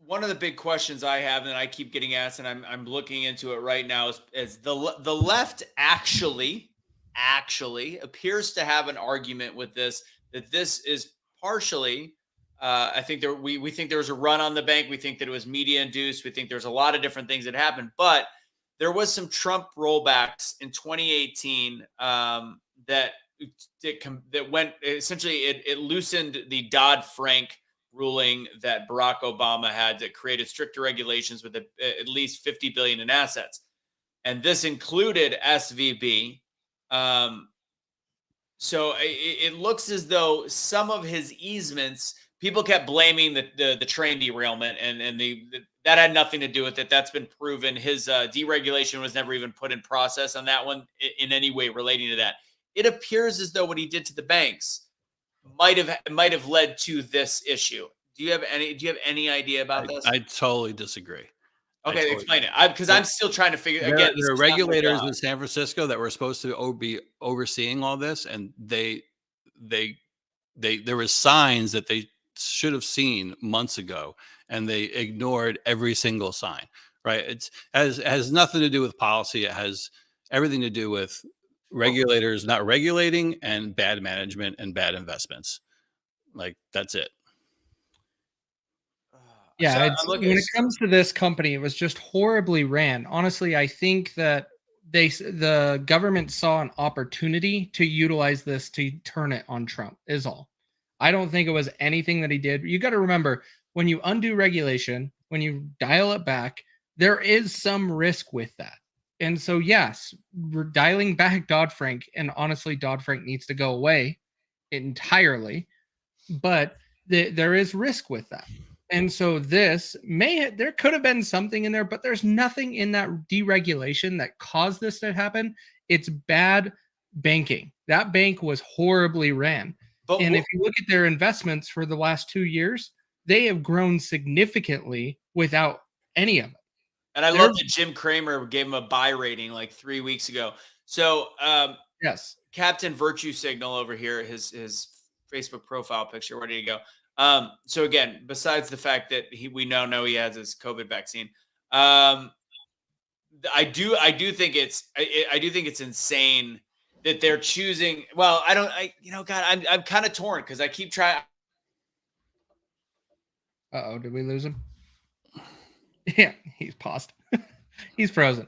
one of the big questions I have, and I keep getting asked, and I'm looking into it right now, is the left actually appears to have an argument with this, that this is partially, I think we think there was a run on the bank. We think that it was media induced. We think there's a lot of different things that happened, but there was some Trump rollbacks in 2018 that went essentially it loosened the Dodd-Frank ruling that Barack Obama had that created stricter regulations with at least $50 billion in assets, and this included SVB. So it looks as though some of his easements, people kept blaming the train derailment, and that had nothing to do with it. That's been proven. His deregulation was never even put in process on that one in any way relating to that. It appears as though what he did to the banks might have led to this issue. Do you have any idea about this? I totally disagree. I Okay, totally explain it. Because so I'm still trying to figure. there Again, this there are is not my regulators job. in San Francisco that were supposed to be overseeing all this, and they there was signs that they should have seen months ago, and they ignored every single sign. Right? Has nothing to do with policy. It has everything to do with regulators not regulating and bad management and bad investments. Like that's it. So Yeah, it's I'm looking. when it comes to this company, it was just horribly ran. Honestly, I think that the government saw an opportunity to utilize this to turn it on Trump is all. I don't think it was anything that he did. You got to remember when you undo regulation, when you dial it back, there is some risk with that. And so yes, we're dialing back Dodd-Frank, and honestly, Dodd-Frank needs to go away entirely, but there is risk with that. And so there could have been something in there, but there's nothing in that deregulation that caused this to happen. It's bad banking. That bank was horribly ran. But And if you look at their investments for the last 2 years, they have grown significantly without any of it. and I love that Jim Cramer gave him a buy rating like 3 weeks ago. So Yes. Captain Virtue Signal over here, his Facebook profile picture. Where did he go? So again, besides the fact that we now know he has his COVID vaccine, I do think it's insane that they're choosing. Well, I don't. God, I'm kind of torn because I keep trying. Uh-oh, did we lose him? Yeah, he's paused. He's frozen.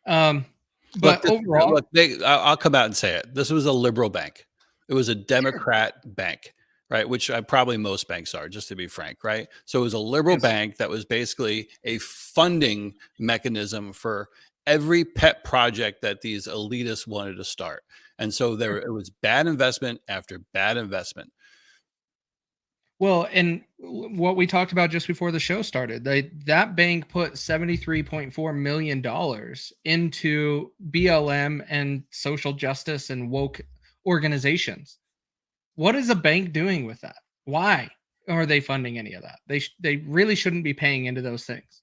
But overall, I'll come out and say it. This was a liberal bank. It was a Democrat bank, right? Which probably most banks are, just to be frank, right? So it was a liberal bank that was basically a funding mechanism for every pet project that these elitists wanted to start. And so it was bad investment after bad investment. well, and what we talked about just before the show started, that bank put $73.4 million into BLM and social justice and woke organizations. What is a bank doing with that? Why are they funding any of that? They really shouldn't be paying into those things.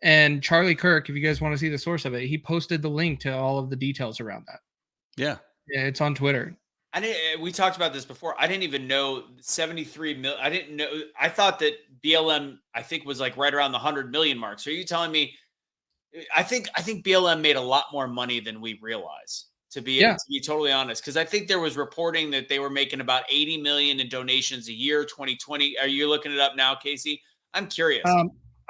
And Charlie Kirk, if you guys want to see the source of it, he posted the link to all of the details around that. Yeah. Yeah, it's on Twitter. We talked about this before. I didn't even know 73 million. I didn't know. I thought that BLM, I think, was like right around the 100 million mark. So are you telling me? I think BLM made a lot more money than we realize. To be totally honest, because I think there was reporting that they were making about 80 million in donations a year. 2020. Are you looking it up now, Casey? I'm curious.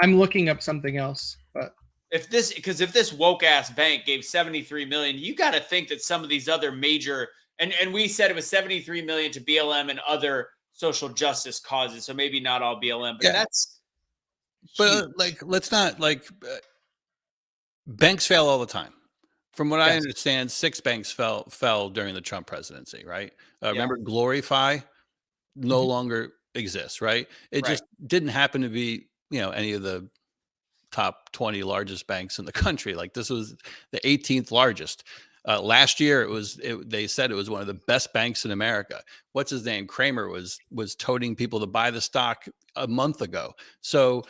I'm looking up something else, but if this woke ass bank gave 73 million, you got to think that some of these other major and we said it was 73 million to BLM and other social justice causes. So maybe not all BLM, but that's huge. But let's not banks fail all the time. From what I understand, 6 banks fell during the Trump presidency, right? Remember Glorify no longer exists, right? It just didn't happen to be, any of the top 20 largest banks in the country. Like this was the 18th largest. Last year, they said it was one of the best banks in America. What's his name? Kramer was toting people to buy the stock a month ago. So,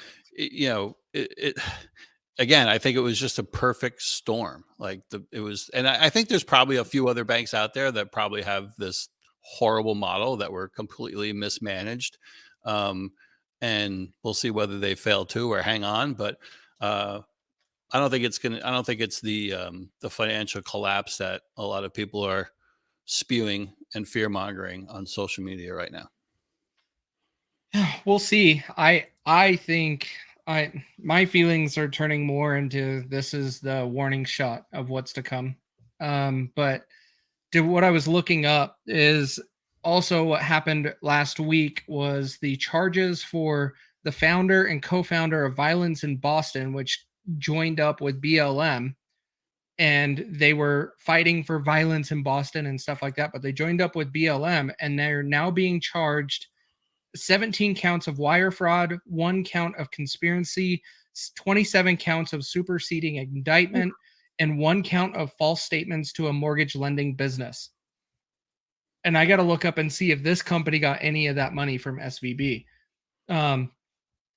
again, I think it was just a perfect storm. And I think there's probably a few other banks out there that probably have this horrible model that were completely mismanaged. And we'll see whether they fail too or hang on. But I don't think it's the financial collapse that a lot of people are spewing and fear mongering on social media right now. We'll see. I think my feelings are turning more into this is the warning shot of what's to come. But what I was looking up is also what happened last week was the charges for the founder and co-founder of Violence in Boston, which joined up with BLM. and they were fighting for violence in Boston and stuff like that, but they joined up with BLM, and they're now being charged 17 counts of wire fraud, 1 count of conspiracy, 27 counts of superseding indictment, and 1 count of false statements to a mortgage lending business. And I got to look up and see if this company got any of that money from SVB.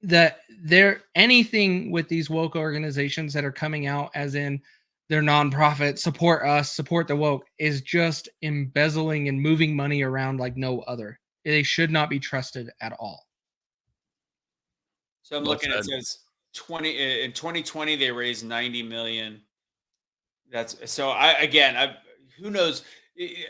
That there anything with these woke organizations that are coming out as in they're nonprofit, support us, support the woke, is just embezzling and moving money around like no other. They should not be trusted at all. So I'm looking at, it says 20 in 2020 they raised 90 million. That's so who knows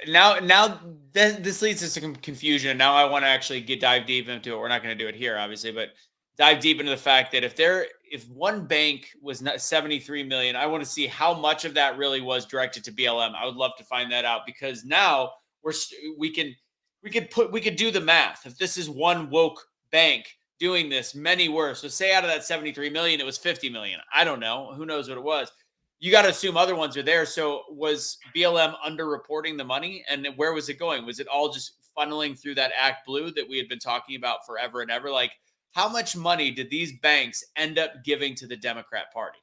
now this leads to some confusion. Now I want to actually dive deep into it. We're not going to do it here obviously, but dive deep into the fact that if one bank was not 73 million, I want to see how much of that really was directed to BLM. I would love to find that out, because now we could do the math. If this is one woke bank doing this, many were. So say out of that 73 million, it was 50 million. I don't know. Who knows what it was? You got to assume other ones are there. So was BLM underreporting the money, and where was it going? Was it all just funneling through that Act Blue that we had been talking about forever and ever? Like, how much money did these banks end up giving to the Democrat Party?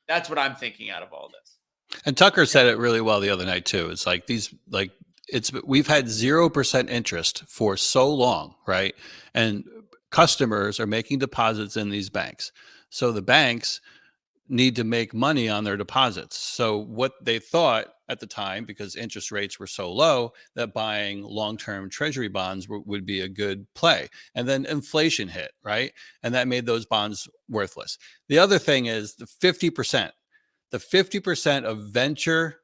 That's what I'm thinking out of all this. And Tucker said it really well the other night too. It's like we've had 0% interest for so long, right? And customers are making deposits in these banks. So the banks need to make money on their deposits. So what they thought at the time, because interest rates were so low, that buying long-term treasury bonds would be a good play. And then inflation hit, right? And that made those bonds worthless. The other thing is the 50% of venture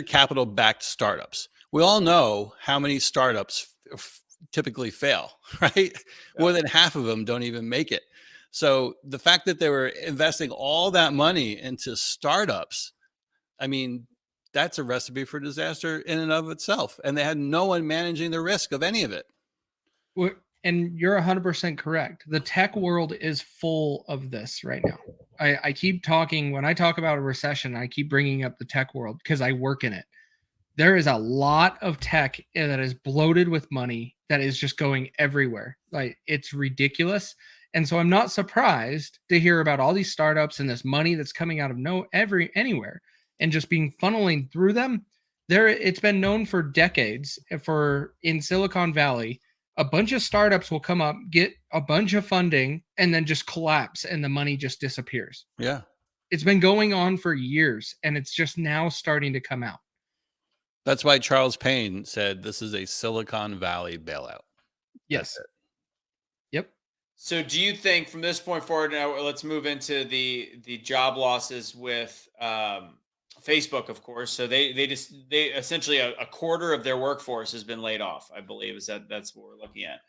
capital backed startups. We all know how many startups typically fail, right? Yeah. More than half of them don't even make it. So the fact that they were investing all that money into startups, I mean, that's a recipe for disaster in and of itself. And they had no one managing the risk of any of it. And you're 100% correct. The tech world is full of this right now. I keep talking, when I talk about a recession, I keep bringing up the tech world because I work in it. There is a lot of tech that is bloated with money that is just going everywhere. Like, it's ridiculous. And so I'm not surprised to hear about all these startups and this money that's coming out of anywhere and just being funneling through them. It's been known for decades in Silicon Valley, a bunch of startups will come up, get a bunch of funding, and then just collapse, and the money just disappears. Yeah. It's been going on for years, and it's just now starting to come out. That's why Charles Payne said this is a Silicon Valley bailout. Yes. Yep. So do you think from this point forward, now let's move into the job losses with Facebook, of course. So they essentially a quarter of their workforce has been laid off, I believe. That's what we're looking at.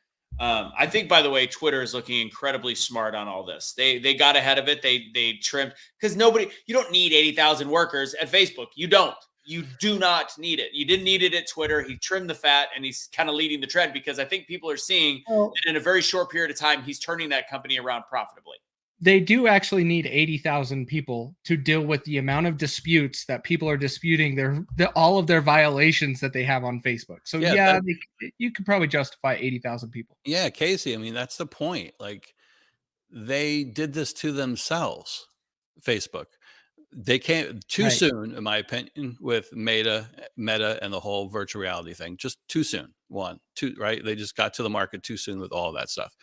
I think, by the way, Twitter is looking incredibly smart on all this. They got ahead of it. They trimmed, because you don't need 80,000 workers at Facebook. You do not need it. You didn't need it at Twitter. He trimmed the fat, and he's kind of leading the trend, because I think people are seeing that in a very short period of time, he's turning that company around profitably. They do actually need 80,000 people to deal with the amount of disputes that people are disputing all of their violations that they have on Facebook. So you could probably justify 80,000 people. Yeah, Casey. I mean, that's the point. Like, they did this to themselves, Facebook. They came too soon, in my opinion, with Meta and the whole virtual reality thing. Just too soon. 1, 2, right? They just got to the market too soon with all that stuff.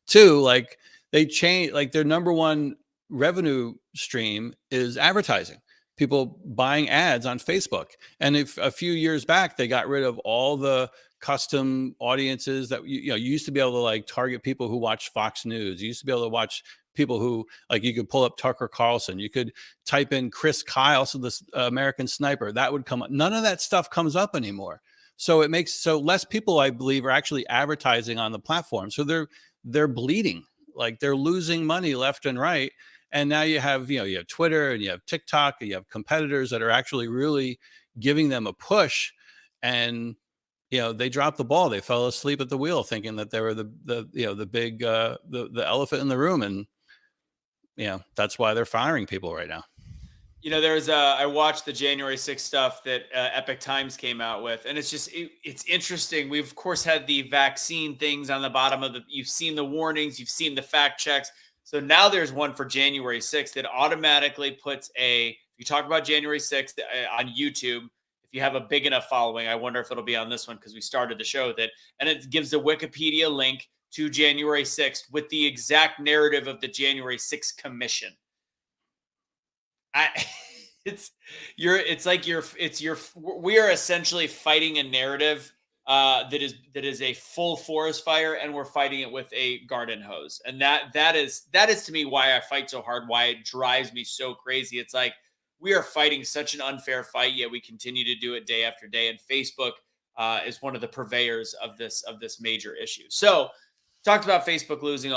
2, like, they changed, like, their number one revenue stream is advertising. People buying ads on Facebook. And if a few years back, they got rid of all the custom audiences that you used to be able to, like, target people who watch Fox News. You used to be able to watch people who, like, you could pull up Tucker Carlson. You could type in Chris Kyle, so this American Sniper, that would come up. None of that stuff comes up anymore. So it makes less people, I believe, are actually advertising on the platform. So they're bleeding, like, they're losing money left and right. And now you have Twitter, and you have TikTok, and you have competitors that are actually really giving them a push. And they dropped the ball. They fell asleep at the wheel, thinking that they were the big the elephant in the room, and that's why they're firing people right now. I watched the January 6th stuff that Epic Times came out with, and it's interesting. We've of course had the vaccine things on the bottom of you've seen the warnings, you've seen the fact checks. So now there's one for January 6th that automatically puts you talk about January 6th on YouTube. If you have a big enough following, I wonder if it'll be on this one because we started the show with it, and it gives a Wikipedia link to January 6th with the exact narrative of the January 6th commission. We are essentially fighting a narrative that is a full forest fire, and we're fighting it with a garden hose. And that is to me why I fight so hard, why it drives me so crazy. It's like we are fighting such an unfair fight, yet we continue to do it day after day. And Facebook is one of the purveyors of this major issue. So talked about Facebook losing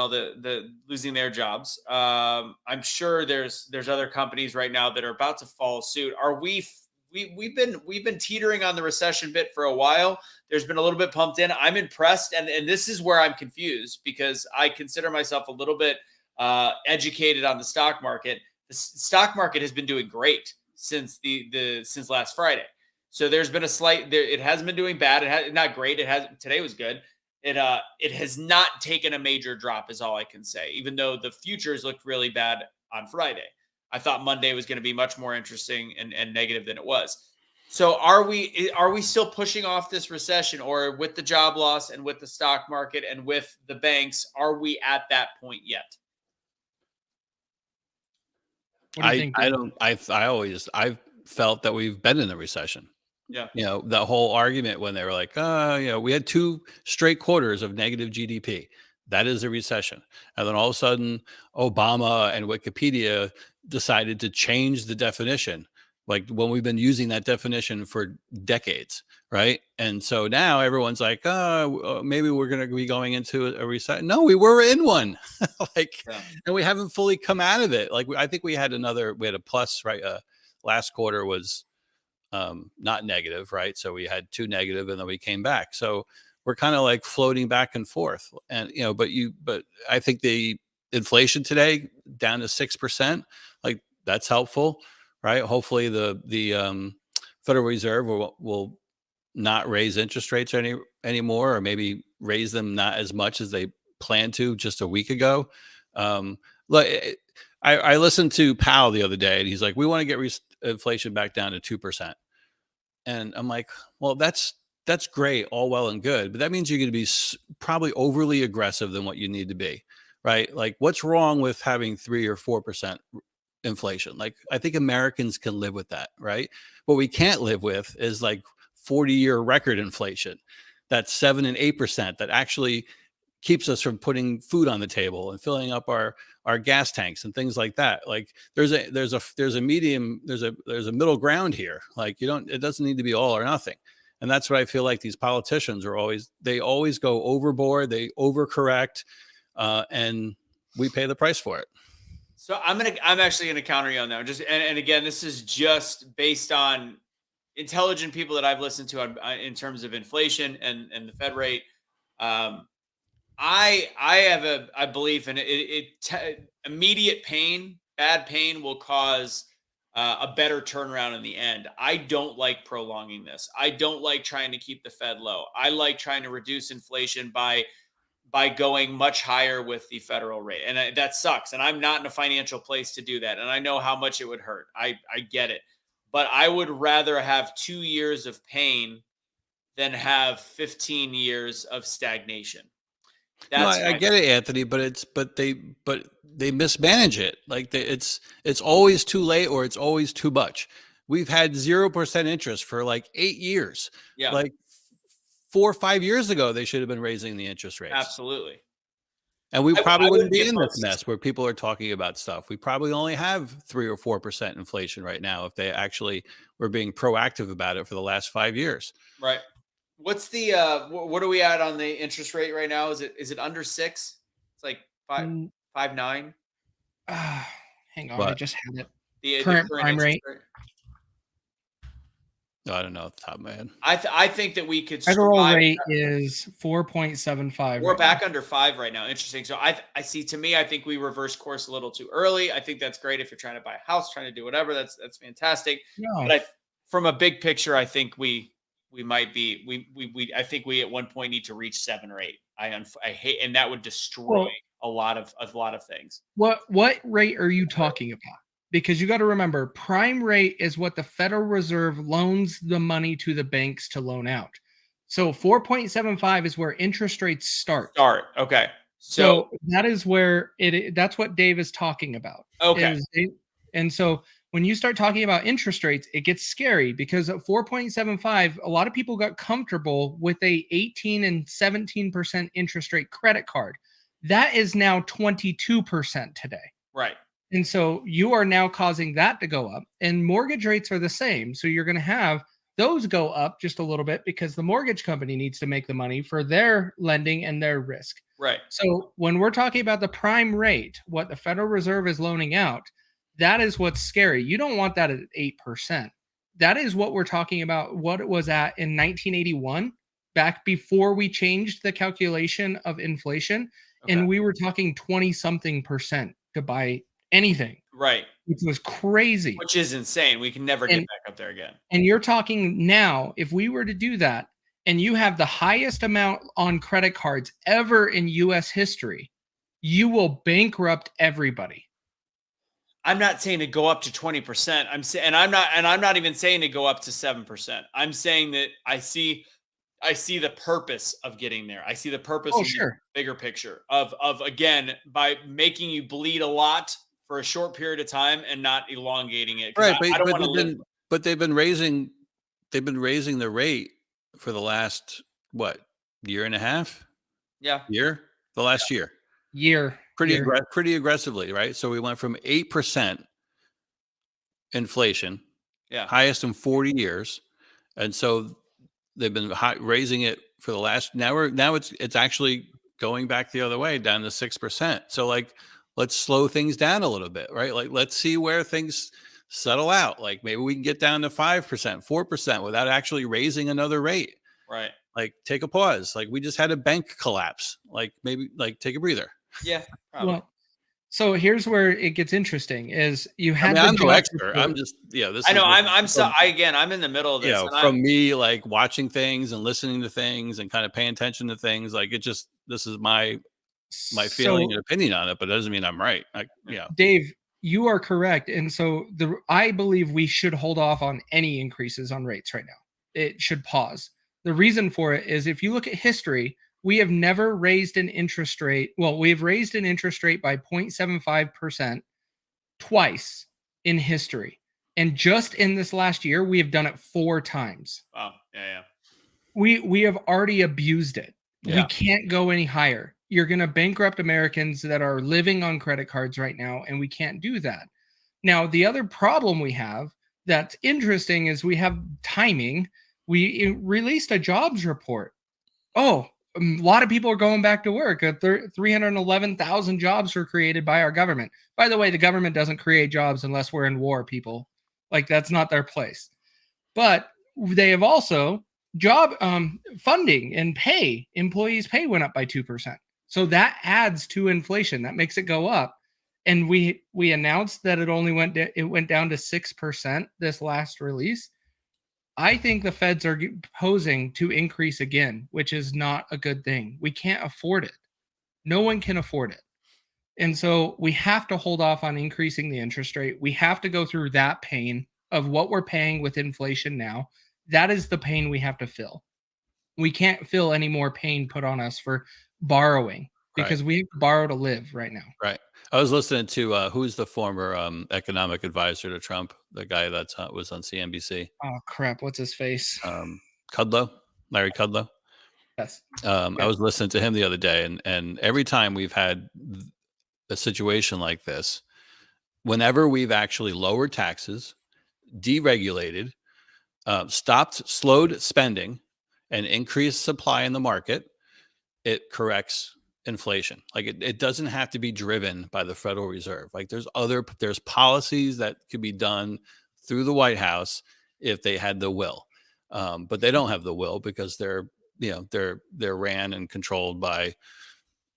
losing their jobs. I'm sure there's other companies right now that are about to follow suit. We've been teetering on the recession bit for a while. There's been a little bit pumped in. I'm impressed, and this is where I'm confused because I consider myself a little bit educated on the stock market. The stock market has been doing great since since last Friday. So there's been a slight. It hasn't been doing bad. Not great. Today was good. It has not taken a major drop, is all I can say, even though the futures looked really bad on Friday. I thought Monday was going to be much more interesting and negative than it was. So are we still pushing off this recession, or with the job loss and with the stock market and with the banks, are we at that point yet? What do you think? I've felt that we've been in a recession. Yeah. The whole argument when they were like, we had 2 straight quarters of negative GDP. That is a recession. And then all of a sudden, Obama and Wikipedia decided to change the definition, like when we've been using that definition for decades, right? And so now everyone's like, maybe we're going to be going into a recession. No, we were in one. And we haven't fully come out of it. Like, I think we had a plus, right? Last quarter was not negative, right? So we had 2 negative and then we came back. So we're kind of like floating back and forth. And but I think the inflation today down to 6%, like that's helpful, right? Hopefully the Federal Reserve will not raise interest rates anymore, or maybe raise them not as much as they planned to just a week ago. I listened to Powell the other day, and he's like, we want to get inflation back down to 2%. And I'm like, well, that's great, all well and good, but that means you're going to be probably overly aggressive than what you need to be, right? Like, what's wrong with having 3 or 4% inflation? Like, I think Americans can live with that, right? What we can't live with is like 40-year record inflation. That's 7 and 8% that actually keeps us from putting food on the table and filling up our gas tanks and things like that. Like, there's a middle ground here. Like, it doesn't need to be all or nothing. And that's what I feel like these politicians they always go overboard, they overcorrect, and we pay the price for it. So I'm actually gonna counter you on that. And again, this is just based on intelligent people that I've listened to in terms of inflation and the Fed rate. I have a belief in immediate pain, bad pain will cause a better turnaround in the end. I don't like prolonging this. I don't like trying to keep the Fed low. I like trying to reduce inflation by going much higher with the federal rate. And that sucks. And I'm not in a financial place to do that. And I know how much it would hurt. I get it. But I would rather have 2 years of pain than have 15 years of stagnation. I get it, Anthony, but they mismanage it. Like, it's always too late, or it's always too much. We've had 0% interest for like 8 years. Yeah. Like 4 or 5 years ago, they should have been raising the interest rates. Absolutely. And we probably wouldn't be in this mess where people are talking about stuff. We probably only have 3 or 4% inflation right now if they actually were being proactive about it for the last 5 years. Right. What's the what are we at on the interest rate right now? Is it under 6? It's like 5.9. Hang on, What? I just had it. The Current prime rate. No, I don't know off the top of my head. I think that we could Federal survive. rate is 4.75. We're right back now. under 5 right now. Interesting. So I see. To me, I think we reverse course a little too early. I think that's great if you're trying to buy a house, trying to do whatever. That's fantastic. No. But from a big picture, I think we might be I think we at one point need to reach 7 or 8. I hate, and that would destroy a lot of things. What rate are you talking about? Because you got to remember, prime rate is what the Federal Reserve loans the money to the banks to loan out. So 4.75 is where interest rates start. Okay. So that is where that's what Dave is talking about. Okay. And so when you start talking about interest rates, it gets scary because at 4.75, a lot of people got comfortable with a 18 and 17% interest rate credit card. That is now 22% today. Right. And so you are now causing that to go up, and mortgage rates are the same. So you're going to have those go up just a little bit because the mortgage company needs to make the money for their lending and their risk. Right. So when we're talking about the prime rate, what the Federal Reserve is loaning out, that is what's scary. You don't want that at 8%. That is what we're talking about, what it was at in 1981, back before we changed the calculation of inflation. Okay. And we were talking 20-something% to buy anything. Right. Which was crazy. Which is insane. We can never get back up there again. And you're talking now, if we were to do that, and you have the highest amount on credit cards ever in US history, you will bankrupt everybody. I'm not saying to go up to 20%. I'm not even saying to go up to 7%. I'm saying that I see the purpose of getting there. I see the purpose of the bigger picture of again, by making you bleed a lot for a short period of time and not elongating it. Right, but they've been raising the rate for the last year and a half? Yeah. The last year. Pretty aggressively, right? So we went from 8% inflation, highest in 40 years, and so they've been raising it for the last. Now it's actually going back the other way, down to 6%. So let's slow things down a little bit, right? Let's see where things settle out. Maybe we can get down to 5%, 4% without actually raising another rate. Right. Take a pause. We just had a bank collapse. Maybe take a breather. Yeah. Probably. Well, so here's where it gets interesting: is you had. I'm no expert. I'm just this. I know. I'm in the middle of this. From me watching things and listening to things and kind of paying attention to things. This is my feeling and opinion on it, but it doesn't mean I'm right. Dave, you are correct, and so I believe we should hold off on any increases on rates right now. It should pause. The reason for it is if you look at history, we have never raised an interest rate. Well, we've raised an interest rate by 0.75% twice in history. And just in this last year, we have done it 4 times. Wow. Yeah. We have already abused it. Yeah. We can't go any higher. You're going to bankrupt Americans that are living on credit cards right now, and we can't do that. Now, the other problem we have that's interesting is we have timing. We released a jobs report. Oh, a lot of people are going back to work. 311,000 jobs were created by our government. By the way, the government doesn't create jobs unless we're in war, people. That's not their place. But they have also job funding and pay. Employees' pay went up by 2%. So that adds to inflation. That makes it go up. And we announced that it went down to 6% this last release. I think the feds are posing to increase again, which is not a good thing. We can't afford it. No one can afford it. And so we have to hold off on increasing the interest rate. We have to go through that pain of what we're paying with inflation now. That is the pain we have to fill. We can't feel any more pain put on us for borrowing because we have to borrow to live right now. Right. I was listening to who's the former economic advisor to Trump, the guy that was on CNBC. Oh, crap. What's his face? Larry Kudlow. Yes. I was listening to him the other day, and every time we've had a situation like this, whenever we've actually lowered taxes, deregulated, slowed spending, and increased supply in the market, it corrects inflation. It doesn't have to be driven by the Federal Reserve. There's policies that could be done through the White House if they had the will. but they don't have the will because they're ran and controlled by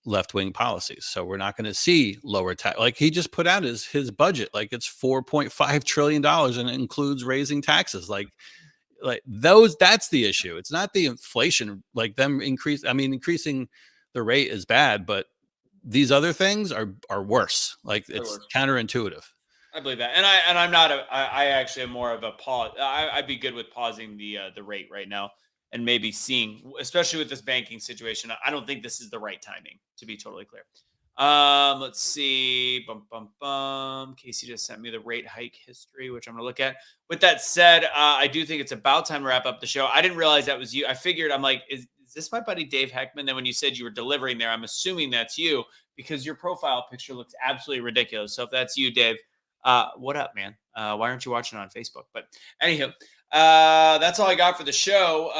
left-wing policies. So we're not going to see lower tax. Like he just put out his budget, like it's $4.5 trillion, and it includes raising taxes. Like those, that's the issue. It's not the inflation, like them increasing the rate is bad, but these other things are worse. Like it's counterintuitive. I believe that, and I'm not I actually am more of a pause. I'd be good with pausing the rate right now and maybe seeing, especially with this banking situation. I don't think this is the right timing, to be totally clear. Let's see. Casey just sent me the rate hike history, which I'm gonna look at. With that said, I do think it's about time to wrap up the show. I didn't realize that was you. I figured, I'm like, is this my buddy Dave Heckman? Then when you said you were delivering there, I'm assuming that's you because your profile picture looks absolutely ridiculous. So if that's you, Dave, what up, man? Why aren't you watching on Facebook? But anywho, that's all I got for the show.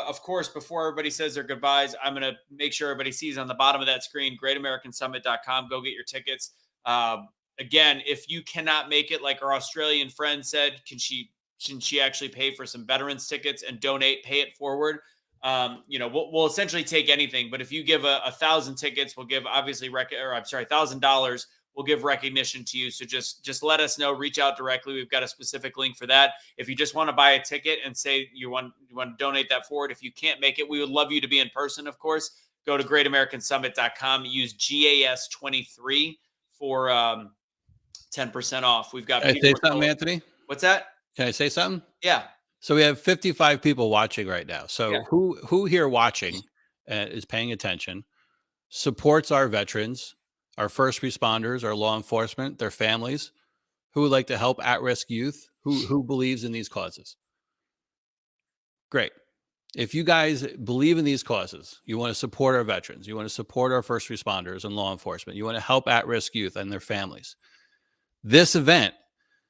Of course, before everybody says their goodbyes, I'm going to make sure everybody sees on the bottom of that screen, greatamericansummit.com. Go get your tickets. Again, if you cannot make it, like our Australian friend said, shouldn't she actually pay for some veterans tickets and donate, pay it forward? We'll essentially take anything, but if you give 1,000 tickets, we'll give obviously $1,000. We'll give recognition to you. So just let us know, reach out directly. We've got a specific link for that. If you just want to buy a ticket and say you want to donate that forward, if you can't make it, we would love you to be in person, of course. Go to greatamericansummit.com, use GAS23 for 10% off. We've got Can I say something, Anthony? What's that? Can I say something? Yeah. So we have 55 people watching right now. So Yeah. who here watching is paying attention, supports our veterans, our first responders, our law enforcement, their families, who would like to help at-risk youth, who believes in these causes? Great. If you guys believe in these causes, you want to support our veterans, you want to support our first responders and law enforcement, you want to help at-risk youth and their families, this event,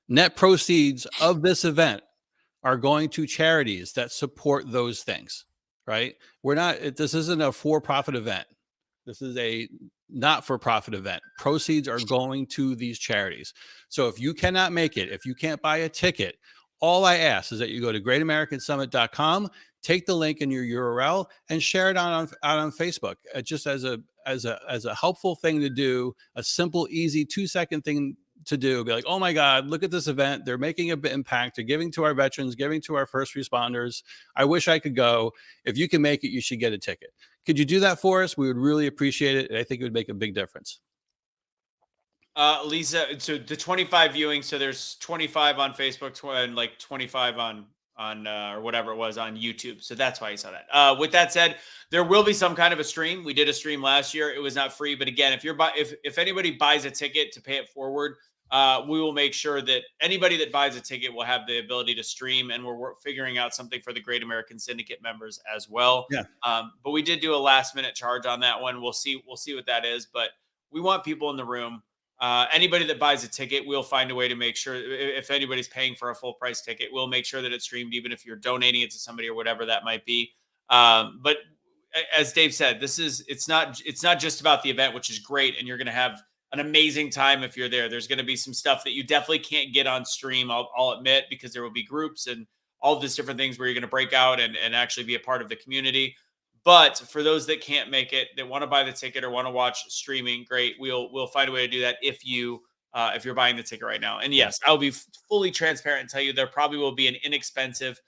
net proceeds of this event are going to charities that support those things, right? This isn't a for-profit event. This is a not-for-profit event. Proceeds are going to these charities. So if you cannot make it, if you can't buy a ticket, all I ask is that you go to greatamericansummit.com, take the link in your URL, and share it out on Facebook, just as a helpful thing to do, a simple, easy 2-second thing to do. Be like, oh my God, look at this event. They're making an impact. They're giving to our veterans, giving to our first responders. I wish I could go. If you can make it, you should get a ticket. Could you do that for us? We would really appreciate it. And I think it would make a big difference. Lisa, so the 25 viewing, so there's 25 on Facebook and like 25 on or whatever it was on YouTube. So that's why you saw that. With that said, there will be some kind of a stream. We did a stream last year. It was not free, but again, if anybody buys a ticket to pay it forward, we will make sure that anybody that buys a ticket will have the ability to stream, and we're figuring out something for the Great American Syndicate members as well. Yeah. But we did do a last minute charge on that one. We'll see what that is, but we want people in the room. Anybody that buys a ticket, we'll find a way to make sure if anybody's paying for a full price ticket, we'll make sure that it's streamed, even if you're donating it to somebody or whatever that might be. But as Dave said, it's not just about the event, which is great. And you're going to have an amazing time if you're there. There's going to be some stuff that you definitely can't get on stream. I'll admit, because there will be groups and all of these different things where you're going to break out and actually be a part of the community. But for those that can't make it, that want to buy the ticket or want to watch streaming, great. We'll find a way to do that if you're buying the ticket right now. And yes, I'll be fully transparent and tell you there probably will be an inexpensive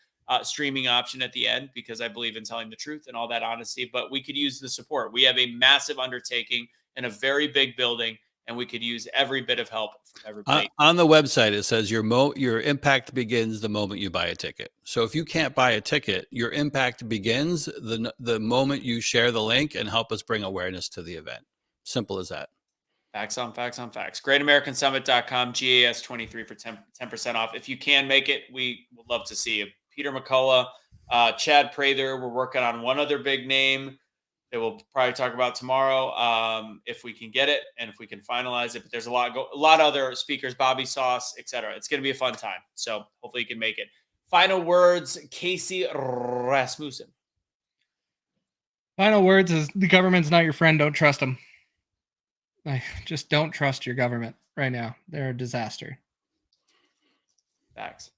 streaming option at the end, because I believe in telling the truth and all that honesty. But we could use the support. We have a massive undertaking in a very big building, and we could use every bit of help from everybody. On the website, it says your impact begins the moment you buy a ticket. So if you can't buy a ticket, your impact begins the moment you share the link and help us bring awareness to the event. Simple as that. Facts on facts on facts. GreatAmericanSummit.com, GAS23 for 10% off. If you can make it, we would love to see you. Peter McCullough, Chad Prather. We're working on one other big name that we'll probably talk about tomorrow, if we can get it and if we can finalize it. But there's a lot of other speakers, Bobby Sauce, etc. It's going to be a fun time. So hopefully you can make it. Final words, Casey Rasmussen. Final words is the government's not your friend. Don't trust them. Just don't trust your government right now. They're a disaster. Facts.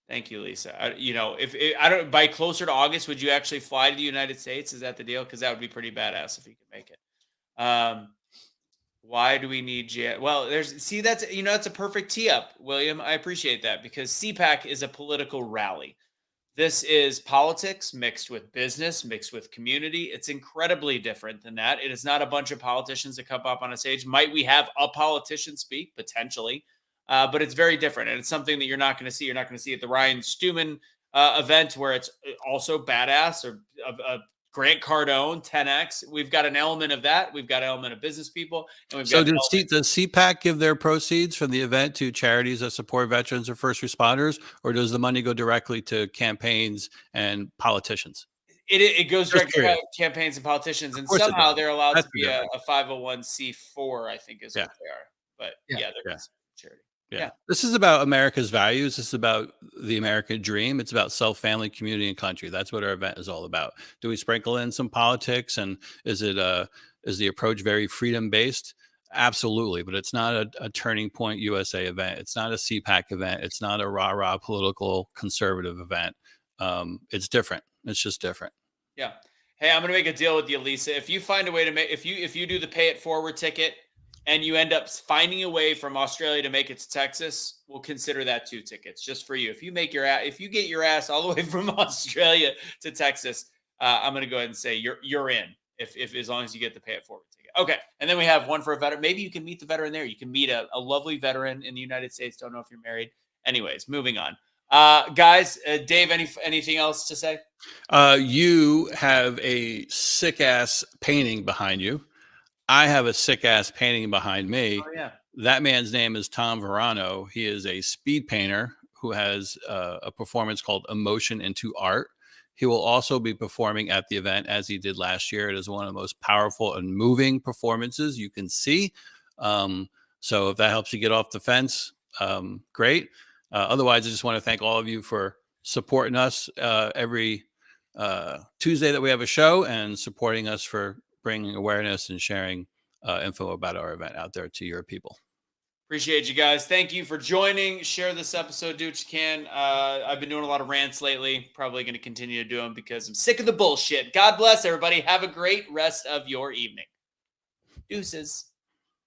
Thank you, Lisa. If I don't by closer to August, would you actually fly to the United States? Is that the deal? Because that would be pretty badass if you could make it. Why do we need jet? Well, that's a perfect tee up, William. I appreciate that because CPAC is a political rally. This is politics mixed with business, mixed with community. It's incredibly different than that. It is not a bunch of politicians that come up on a stage. Might we have a politician speak? Potentially. But it's very different. And it's something that you're not going to see. You're not going to see at the Ryan Stewman event where it's also badass or Grant Cardone, 10X. We've got an element of that. We've got an element of business people. And we've got does CPAC give their proceeds from the event to charities that support veterans or first responders, or does the money go directly to campaigns and politicians? It goes directly to campaigns and politicians, and somehow they're allowed to be a 501c4, I think is what they are. But they're considered charity. Yeah. This is about America's values. This is about the American dream. It's about self, family, community, and country. That's what our event is all about. Do we sprinkle in some politics, and is the approach very freedom based? Absolutely, but it's not a Turning Point USA event. It's not a CPAC event. It's not a rah-rah political conservative event. It's different. It's just different. Yeah. Hey, I'm gonna make a deal with you, Lisa. If you find a way to make if you do the pay it forward ticket, and you end up finding a way from Australia to make it to Texas, we'll consider that 2 tickets just for you. If you get your ass all the way from Australia to Texas, I'm going to go ahead and say you're in. If as long as you get the pay it forward ticket. Okay, and then we have one for a veteran. Maybe you can meet the veteran there. You can meet a lovely veteran in the United States. Don't know if you're married. Anyways, moving on. Guys, Dave, anything else to say? You have a sick ass painting behind you. I have a sick ass painting behind me. Oh, yeah. That man's name is Tom Verano. He is a speed painter who has a performance called Emotion into Art. He will also be performing at the event as he did last year. It is one of the most powerful and moving performances you can see. So if that helps you get off the fence, great. Otherwise, I just want to thank all of you for supporting us every Tuesday that we have a show and supporting us for bringing awareness and sharing info about our event out there to your people. Appreciate you guys. Thank you for joining. Share this episode. Do what you can. I've been doing a lot of rants lately. Probably going to continue to do them because I'm sick of the bullshit. God bless everybody. Have a great rest of your evening. Deuces.